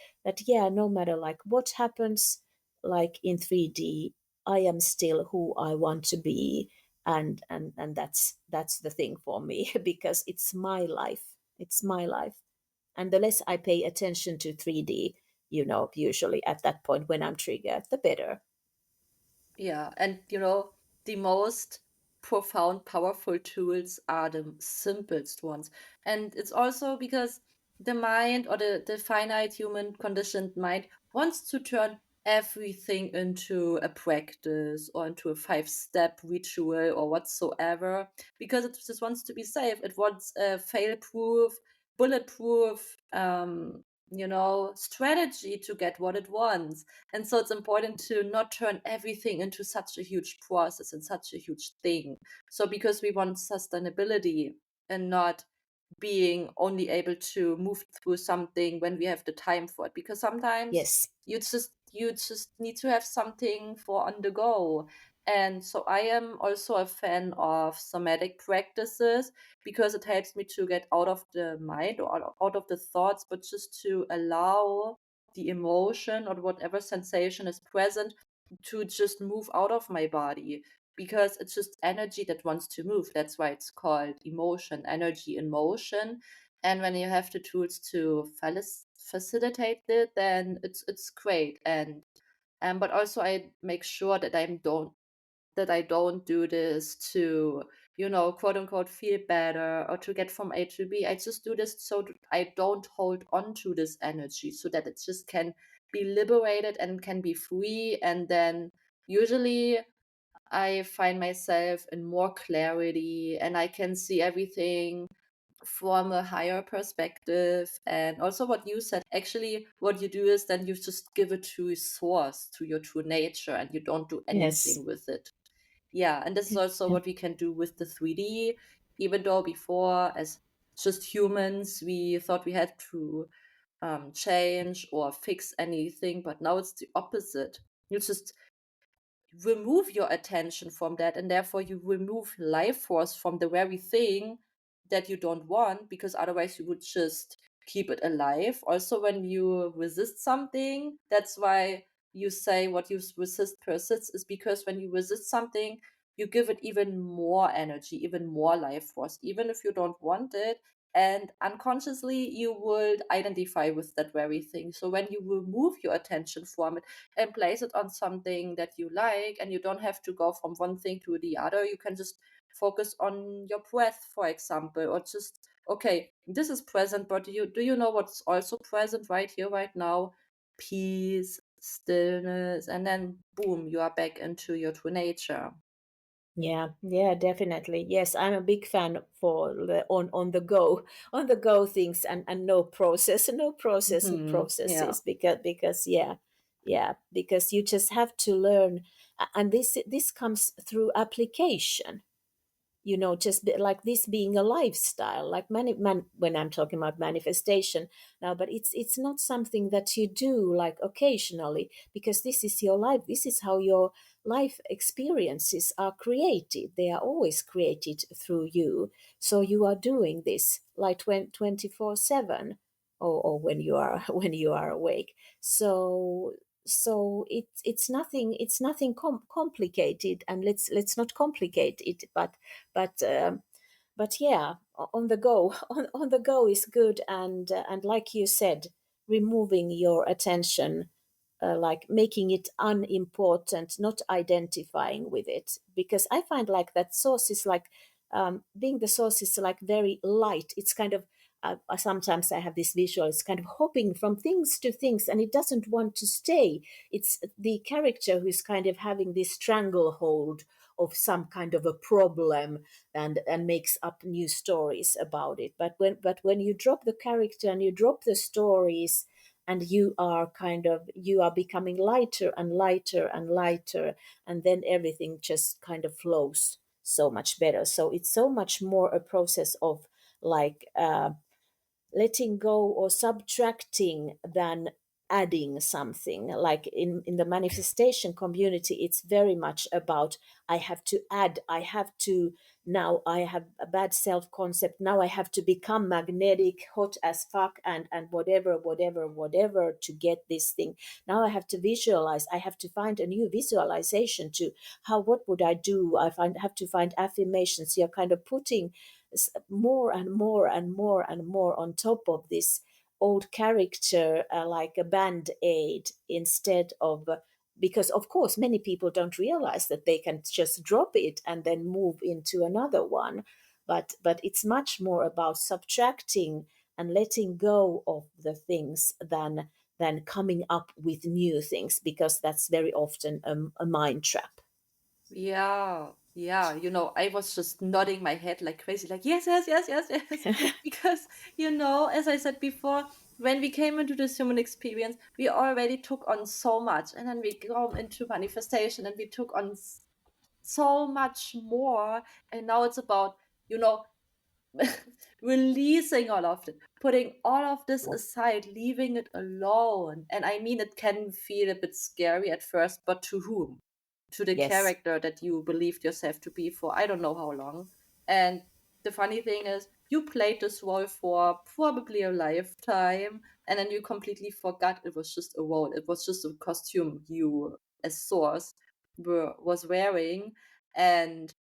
C: yeah, no matter like what happens, like in 3D, I am still who I want to be. And that's the thing for me because it's my life. It's my life. And the less I pay attention to 3D, usually at that point when I'm triggered, the better.
B: Yeah, and the most profound, powerful tools are the simplest ones. And it's also because the mind, or the finite human conditioned mind, wants to turn everything into a practice or into a 5-step ritual or whatsoever, because it just wants to be safe. It wants a fail proof, bulletproof, strategy to get what it wants. And so it's important to not turn everything into such a huge process and such a huge thing. So because we want sustainability and not being only able to move through something when we have the time for it, because sometimes
C: Yes.
B: you just need to have something for on the go. And so I am also a fan of somatic practices, because it helps me to get out of the mind or out of the thoughts, but just to allow the emotion or whatever sensation is present to just move out of my body, because it's just energy that wants to move. That's why it's called emotion, energy in motion. And when you have the tools to facilitate it, then it's great. And but also I make sure that I don't do this to, quote unquote, feel better or to get from A to B. I just do this so that I don't hold on to this energy, so that it just can be liberated and can be free. And then usually I find myself in more clarity, and I can see everything from a higher perspective. And also what you said, actually what you do is then you just give it to source, to your true nature, and you don't do
C: Yes.
B: anything with it. Yeah, and this is also
C: Yeah.
B: what we can do with the 3D. Even though before, as just humans, we thought we had to change or fix anything, but now it's the opposite. You just remove your attention from that, and therefore you remove life force from the very thing that you don't want, because otherwise you would just keep it alive. Also, when you resist something, that's why you say what you resist persists, is because when you resist something, you give it even more energy, even more life force, even if you don't want it. And unconsciously you will identify with that very thing. So when you remove your attention from it and place it on something that you like, and you don't have to go from one thing to the other, you can just focus on your breath, for example, or just, okay, this is present, but do you know what's also present right here, right now? Peace, stillness, and then boom, you are back into your true nature.
C: Yeah, yeah, definitely. Yes, I'm a big fan for the on the go things, and no process, no process and
B: Yeah.
C: processes, because yeah, yeah, because you just have to learn, and this comes through application. just like this being a lifestyle, like when I'm talking about manifestation now. But it's not something that you do like occasionally, because this is your life. This is how your life experiences are created. They are always created through you. So you are doing this like 24/7, or when you are when you are awake. So it's nothing complicated, and let's not complicate it. But yeah, on the go on the go is good. And like you said, removing your attention, like making it unimportant, not identifying with it. Because I find like that source is like, being the source is like very light. It's kind of, sometimes I have this visual, it's kind of hopping from things to things, and it doesn't want to stay. It's the character who is kind of having this stranglehold of some kind of a problem, and makes up new stories about it. But when you drop the character and you drop the stories, and you are becoming lighter and lighter and lighter, and then everything just kind of flows so much better. So it's so much more a process of like, letting go or subtracting than adding something. Like in the manifestation community, it's very much about, I have to add, I have to, now I have a bad self-concept, now I have to become magnetic, hot as fuck, and whatever to get this thing. Now I have to visualize, I have to find a new visualization to how, what would I do, have to find affirmations. You're kind of putting more and more and more and more on top of this old character, like a band-aid, instead of, because of course many people don't realize that they can just drop it and then move into another one. But it's much more about subtracting and letting go of the things than coming up with new things, because that's very often a mind trap.
B: Yeah, yeah. I was just nodding my head like crazy, like, yes, yes, yes, yes, yes. Because, as I said before, when we came into this human experience, we already took on so much. And then we go into manifestation and we took on so much more. And now it's about, you know, releasing all of it, putting all of this aside, leaving it alone. And I mean, it can feel a bit scary at first, but to whom? To the
C: Yes.
B: character that you believed yourself to be for I don't know how long. And the funny thing is, you played this role for probably a lifetime, and then you completely forgot it was just a role. It was just a costume you, as Source, was wearing. And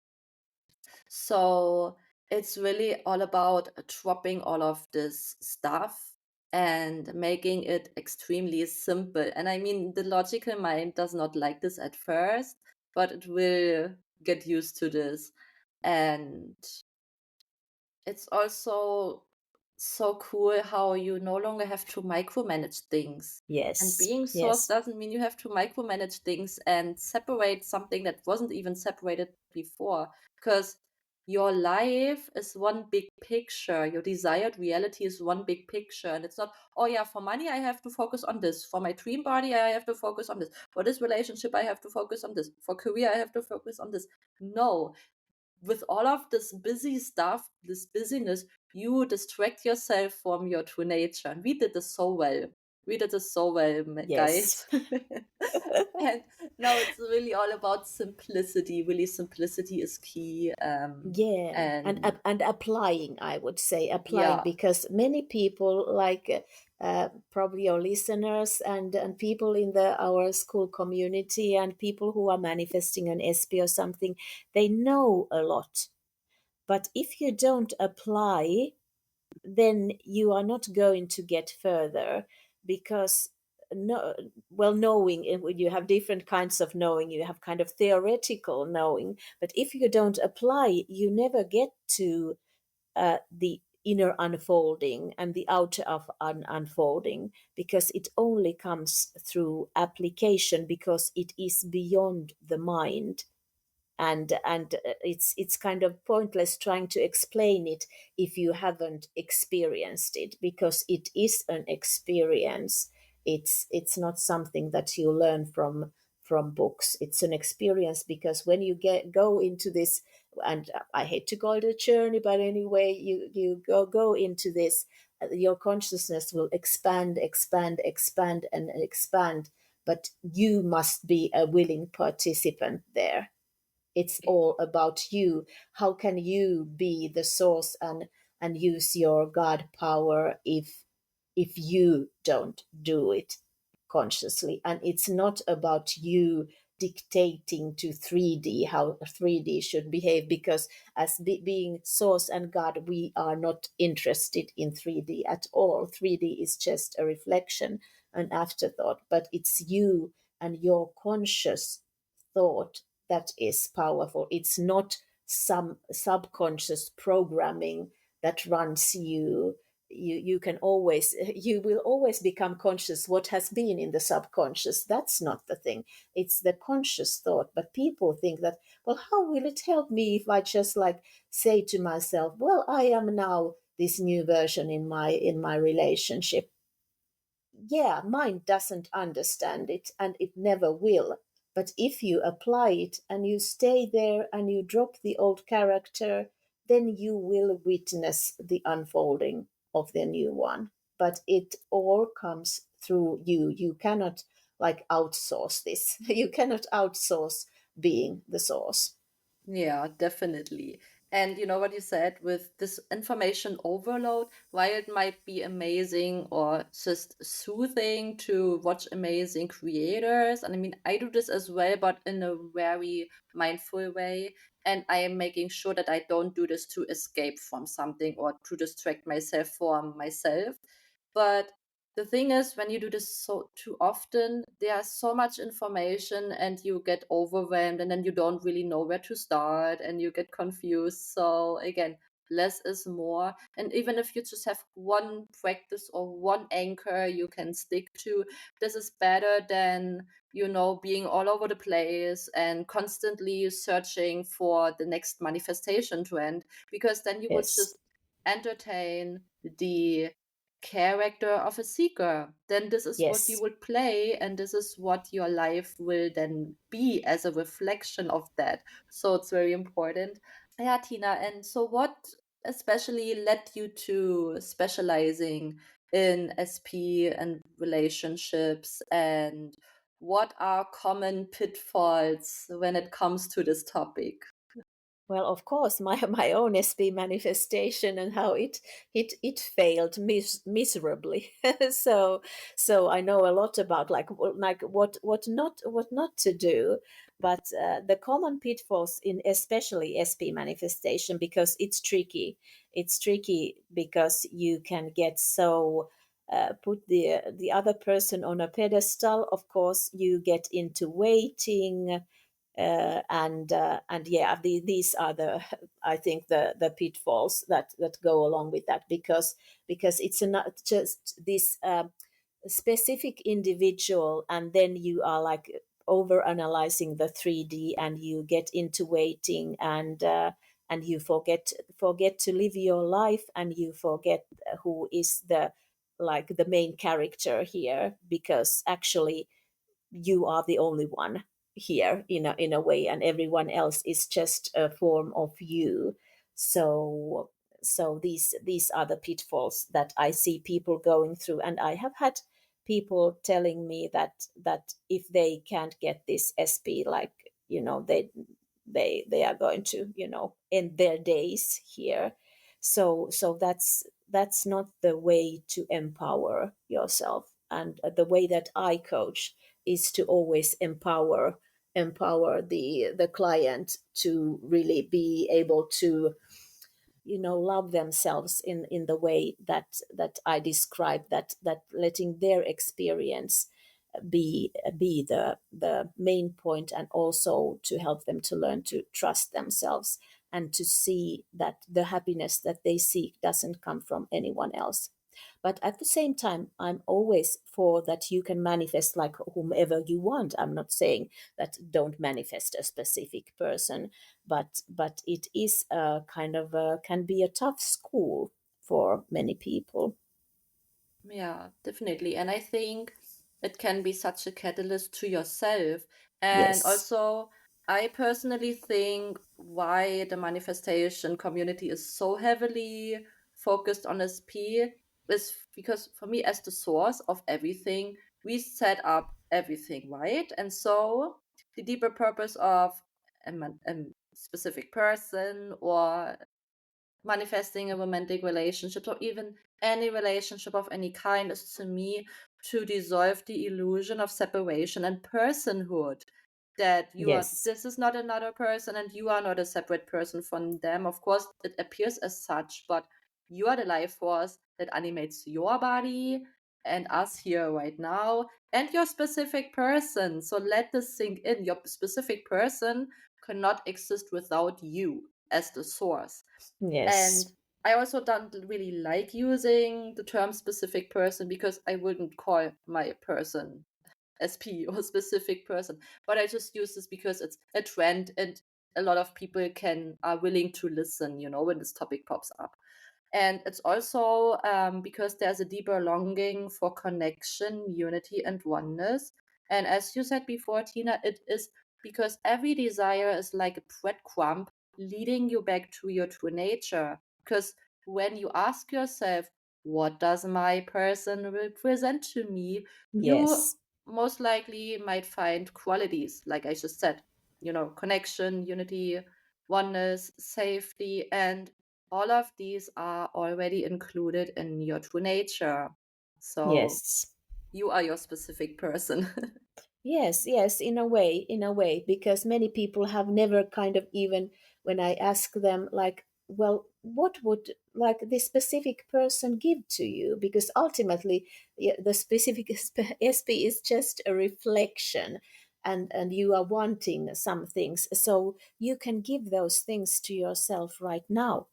B: so it's really all about dropping all of this stuff and making it extremely simple. And I mean, the logical mind does not like this at first, but it will get used to this. And it's also so cool how you no longer have to micromanage things. And
C: Yes.
B: being source
C: Yes.
B: doesn't mean you have to micromanage things and separate something that wasn't even separated before. Because your life is one big picture. Your desired reality is one big picture. And it's not, oh yeah, for money, I have to focus on this. For my dream body, I have to focus on this. For this relationship, I have to focus on this. For career, I have to focus on this. No, with all of this busy stuff, this busyness, you distract yourself from your true nature. And we did this so well. We did this so well,
C: Yes.
B: guys. And now it's really all about simplicity. Really, simplicity is key.
C: Yeah, and
B: And
C: and applying, I would say applying,
B: yeah,
C: because many people, like, probably your listeners, and people in the our school community, and people who are manifesting an SP or something, they know a lot. But if you don't apply, then you are not going to get further. Because, no, well, knowing, you have different kinds of knowing. You have kind of theoretical knowing, but if you don't apply, you never get to, the inner unfolding and the outer of unfolding, because it only comes through application, because it is beyond the mind. And it's kind of pointless trying to explain it if you haven't experienced it, because it is an experience. It's not something that you learn from books. It's an experience, because when you go into this and I hate to call it a journey, but anyway, you go into this. Your consciousness will expand, expand, expand, and expand, but you must be a willing participant there. It's all about you. How can you be the source and use your God power if you don't do it consciously? And it's not about you dictating to 3D how 3D should behave, because as being source and God, we are not interested in 3D at all. 3D is just a reflection, an afterthought, but it's you and your conscious thought that is powerful. It's not some subconscious programming that runs you. You can always, you will always become conscious what has been in the subconscious. That's not the thing. It's the conscious thought. But people think that, well, how will it help me if I just like say to myself, well, I am now this new version in my relationship. Yeah, mind doesn't understand it and it never will. But if you apply it and you stay there and you drop the old character, then you will witness the unfolding of the new one. But it all comes through you. You cannot like outsource this. You cannot outsource being the source.
B: Yeah, definitely. And you know what you said with this information overload, while it might be amazing or just soothing to watch amazing creators, and I mean, I do this as well, but in a very mindful way. And I am making sure that I don't do this to escape from something or to distract myself from myself. But the thing is, when you do this so too often, there's so much information and you get overwhelmed and then you don't really know where to start and you get confused. So again, less is more. And even if you just have one practice or one anchor you can stick to, this is better than, being all over the place and constantly searching for the next manifestation trend, because then you would
C: Yes,
B: just entertain the character of a seeker. Then this is what you
C: yes.
B: would play, and this is what your life will then be as a reflection of that. So it's very important. Yeah, Tina. And so, what especially led you to specializing in SP and relationships? And what are common pitfalls when it comes to this topic?
C: Well, of course, my my own SP manifestation and how it failed miserably. so so I know a lot about like what not to do, but the common pitfalls in especially SP manifestation, because it's tricky. It's tricky because you can get so put the other person on a pedestal. Of course, you get into waiting, and yeah, these are the, I think, the pitfalls that go along with that, because it's not just this specific individual, and then you are like over analyzing the 3D and you get into waiting, and you forget to live your life, and you forget who is the like the main character here, because actually you are the only one here in a way, and everyone else is just a form of you. So so these are the pitfalls that I see people going through, and I have had people telling me that if they can't get this SP, like they are going to end their days here. So that's not the way to empower yourself. And the way that I coach is to always empower the client to really be able to love themselves in the way that I described, that letting their experience be the main point, and also to help them to learn to trust themselves and to see that the happiness that they seek doesn't come from anyone else. But at the same time, I'm always for that you can manifest like whomever you want. I'm not saying that don't manifest a specific person, but it is a kind of can be a tough school for many people.
B: Yeah, definitely. And I think it can be such a catalyst to yourself. And
C: Yes.
B: also, I personally think why the manifestation community is so heavily focused on SP is because for me, as the source of everything, we set up everything, right? And so the deeper purpose of a specific person or manifesting a romantic relationship or even any relationship of any kind is to me to dissolve the illusion of separation and personhood, that
C: Yes.
B: this is not another person and you are not a separate person from them. Of course it appears as such, but you are the life force that animates your body and us here right now and your specific person. So let this sink in. Your specific person cannot exist without you as the source. And
C: Yes.
B: I also don't really like using the term specific person because I wouldn't call my person SP or specific person. But I just use this because it's a trend and a lot of people are willing to listen, when this topic pops up. And it's also because there's a deeper longing for connection, unity, and oneness. And as you said before, Tina, it is because every desire is like a breadcrumb leading you back to your true nature. Because when you ask yourself, what does my person represent to me? You
C: Yes.
B: most likely might find qualities, like I just said, connection, unity, oneness, safety, and all of these are already included in your true nature. So
C: Yes.
B: you are your specific person.
C: Yes, yes, in a way, because many people have never kind of even when I ask them, like, well, what would like this specific person give to you? Because ultimately, yeah, the specific SP is just a reflection, and you are wanting some things, so you can give those things to yourself right now.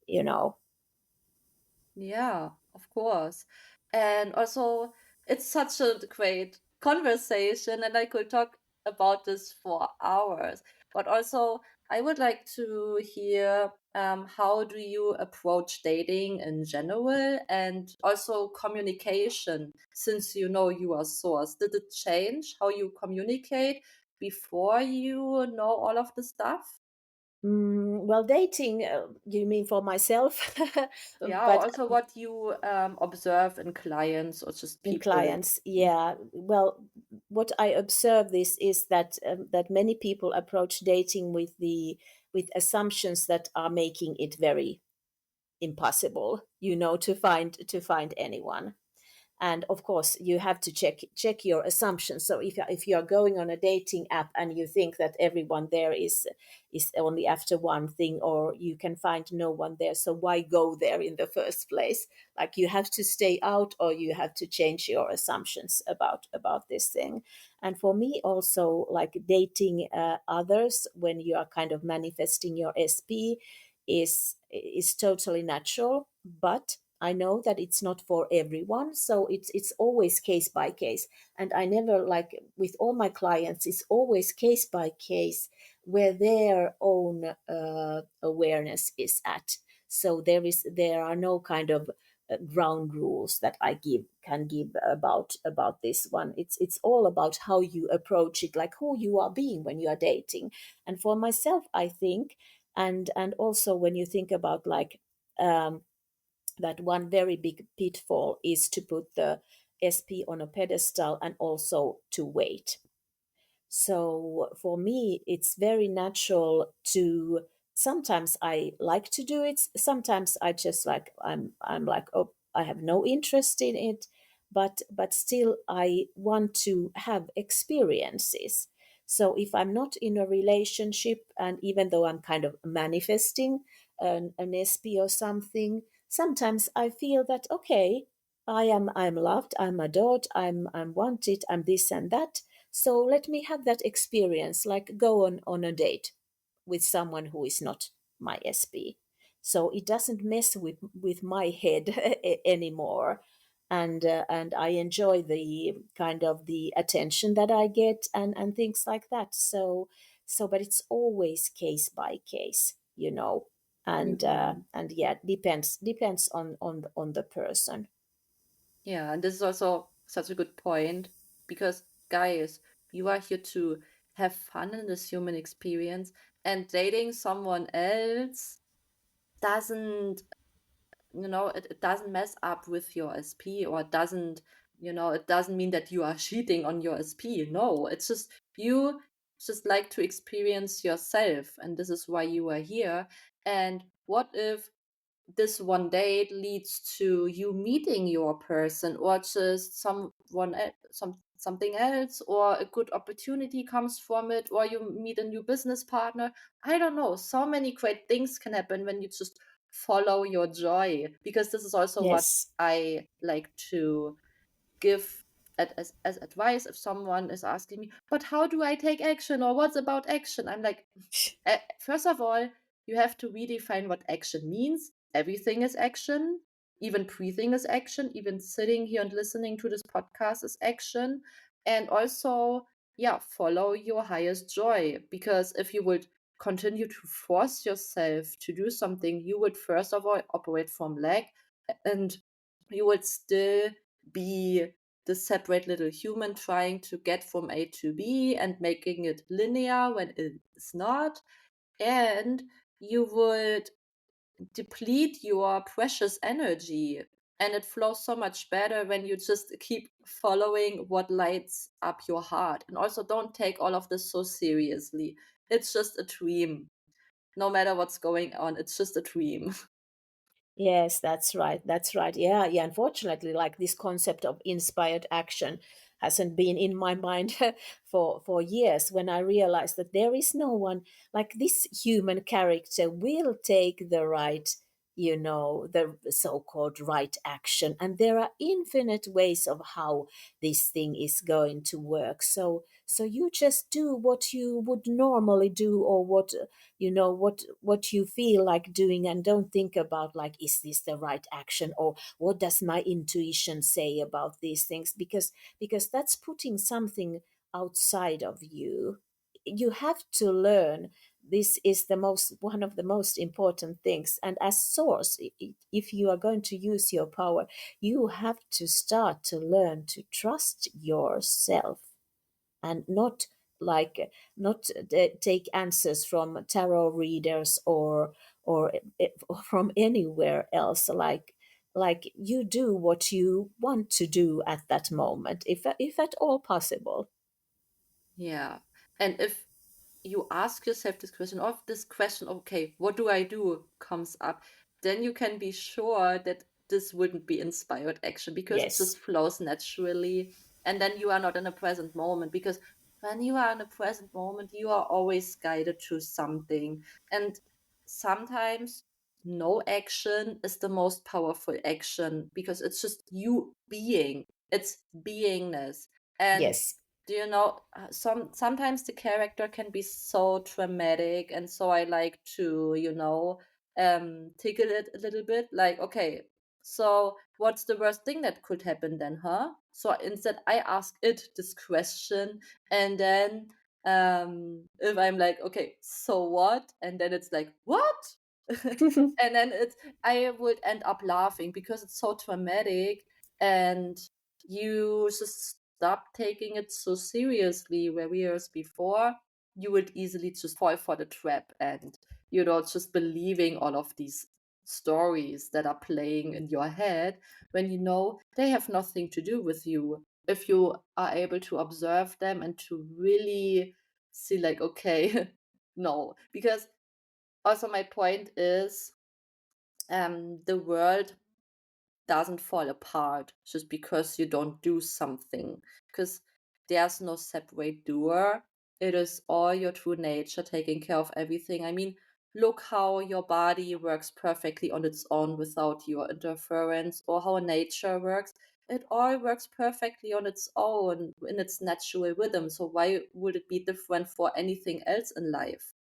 C: You know.
B: Yeah, of course. And also, it's such a great conversation, and I could talk about this for hours. But also, I would like to hear how do you approach dating in general and also communication, since you are source. Did it change how you communicate before you know all of the stuff?
C: Well, dating, you mean for myself?
B: Yeah,
C: But
B: also what you observe in clients or just
C: in
B: people.
C: clients, yeah. Well, what I observe this is that that many people approach dating with assumptions that are making it very impossible, to find anyone. And of course you have to check your assumptions. So if you are going on a dating app and you think that everyone there is only after one thing, or you can find no one there, so why go there in the first place? Like, you have to stay out, or you have to change your assumptions about this thing. And for me also, like, dating others when you are kind of manifesting your SP is totally natural, but I know that it's not for everyone, so it's always case by case. And I never, like with all my clients, it's always case by case where their own awareness is at. So there are no kind of ground rules that I can give about this one. It's all about how you approach it, like who you are being when you are dating. And for myself, I think, and also when you think about, like, um, that one very big pitfall is to put the SP on a pedestal and also to wait. So for me, it's very natural to, sometimes I like to do it. Sometimes I just like, I'm like, oh, I have no interest in it, but still I want to have experiences. So if I'm not in a relationship, and even though I'm kind of manifesting an SP or something, sometimes I feel that, okay, I'm loved, I'm adored, I'm wanted, I'm this and that, so let me have that experience, like go on a date with someone who is not my SP. So it doesn't mess with my head anymore. And I enjoy the kind of the attention that I get, and things like that. So but it's always case by case,
B: Mhm.
C: and yeah, depends on the person.
B: Yeah, and this is also such a good point because, guys, you are here to have fun in this human experience, and dating someone else doesn't, it doesn't mess up with your SP, or it doesn't mean that you are cheating on your SP. No, it's just you just like to experience yourself, and this is why you are here. And what if this one date leads to you meeting your person, or just something else, or a good opportunity comes from it, or you meet a new business partner? I don't know, so many great things can happen when you just follow your joy, because this is also what
C: Yes.
B: I like to give as advice. If someone is asking me, but how do I take action, or what's about action, I'm like, first of all, you have to redefine what action means. Everything is action. Even breathing is action. Even sitting here and listening to this podcast is action. And also, yeah, follow your highest joy. Because if you would continue to force yourself to do something, you would first of all operate from lack, and you would still be the separate little human trying to get from A to B and making it linear when it's not. And you would deplete your precious energy. And it flows so much better when you just keep following what lights up your heart. And also, don't take all of this so seriously. It's just a dream. No matter what's going on, it's just a dream.
C: Yes, that's right. That's right. Yeah, yeah. Unfortunately, like this concept of inspired action hasn't been in my mind for years. When I realized that there is no one like this human character will take the right, the so-called right action, and there are infinite ways of how this thing is going to work. So you just do what you would normally do, or what you feel like doing, and don't think about like, is this the right action, or what does my intuition say about these things, because that's putting something outside of you. You have to learn. This is the most one of the most important things, and as source, if you are going to use your power, you have to start to learn to trust yourself, and not take answers from tarot readers, or from anywhere else. Like you do what you want to do at that moment, if at all possible.
B: Yeah. And if you ask yourself this question, or if this question, okay, what do I do, comes up, then you can be sure that this wouldn't be inspired action, because it just
C: Yes.
B: flows naturally. And then you are not in a present moment, because when you are in a present moment, you are always guided to something. And sometimes no action is the most powerful action, because it's just you being, it's beingness. And
C: Yes.
B: do you know, sometimes the character can be so dramatic, and so I like to, tickle it a little bit, like, okay, so what's the worst thing that could happen then, huh? So instead I ask it this question, and then if I'm like, okay, so what, and then it's like, what? And then I would end up laughing, because it's so dramatic, and you just stop taking it so seriously. Where years before, you would easily just fall for the trap, and just believing all of these stories that are playing in your head, when they have nothing to do with you. If you are able to observe them and to really see, like, okay, no, because also my point is, the world doesn't fall apart just because you don't do something, because there's no separate doer. It is all your true nature taking care of everything. I mean, look how your body works perfectly on its own without your interference, or how nature works. It all works perfectly on its own in its natural rhythm. So why would it be different for anything else in life?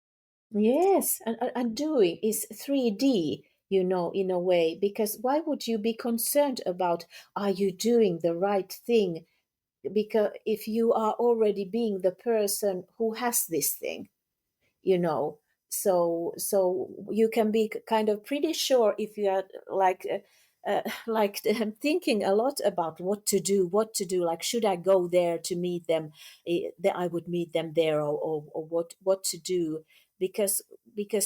C: Yes, and doing is 3D, in a way, because why would you be concerned about, are you doing the right thing? Because if you are already being the person who has this thing, you know so you can be kind of pretty sure, if you are like like thinking a lot about what to do. Like, should I go there to meet them? That I would meet them there, or what to do, because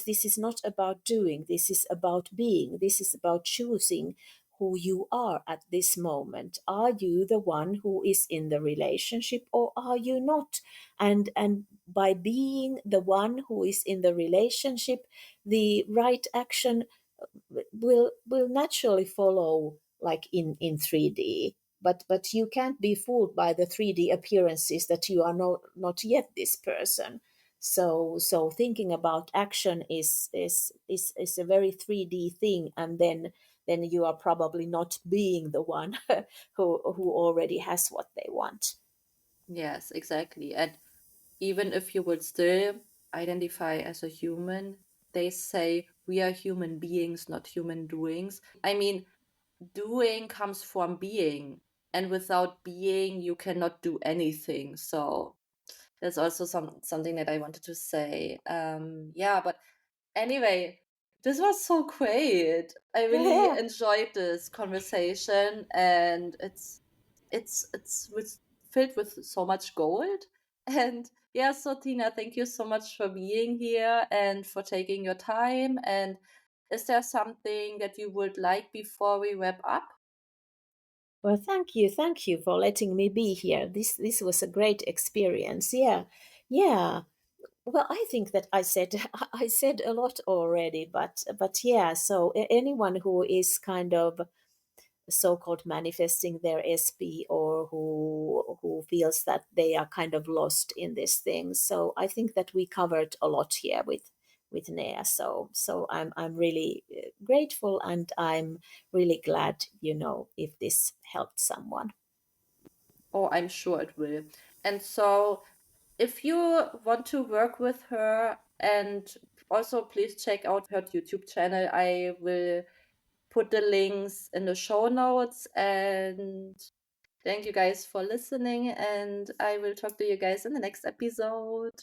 C: this is not about doing. This is about being. This is about choosing who you are at this moment. Are you the one who is in the relationship, or are you not? And by being the one who is in the relationship, the right action will naturally follow, like in 3D. But you can't be fooled by the 3D appearances that you are not yet this person. So thinking about action is a very 3D thing, and then you are probably not being the one who already has what they want.
B: Yes, exactly. And even if you would still identify as a human, they say we are human beings, not human doings. I mean, doing comes from being, and without being, you cannot do anything. So that's also something that I wanted to say. Yeah, but anyway, this was so great. I really
C: Yeah.
B: enjoyed this conversation, and it's filled with so much gold. And yeah, so Tina, thank you so much for being here and for taking your time. And is there something that you would like before we wrap up?
C: Well, thank you for letting me be here. This was a great experience. Yeah, yeah. Well, I think that I said I said a lot already, but yeah. So anyone who is kind of so-called manifesting their SP, or who feels that they are kind of lost in this thing. So I think that we covered a lot here with Nea. So I'm really grateful, and I'm really glad, if this helped someone.
B: Oh, I'm sure it will. And so if you want to work with her, and also please check out her YouTube channel, I will put the links in the show notes. And thank you guys for listening, and I will talk to you guys in the next episode.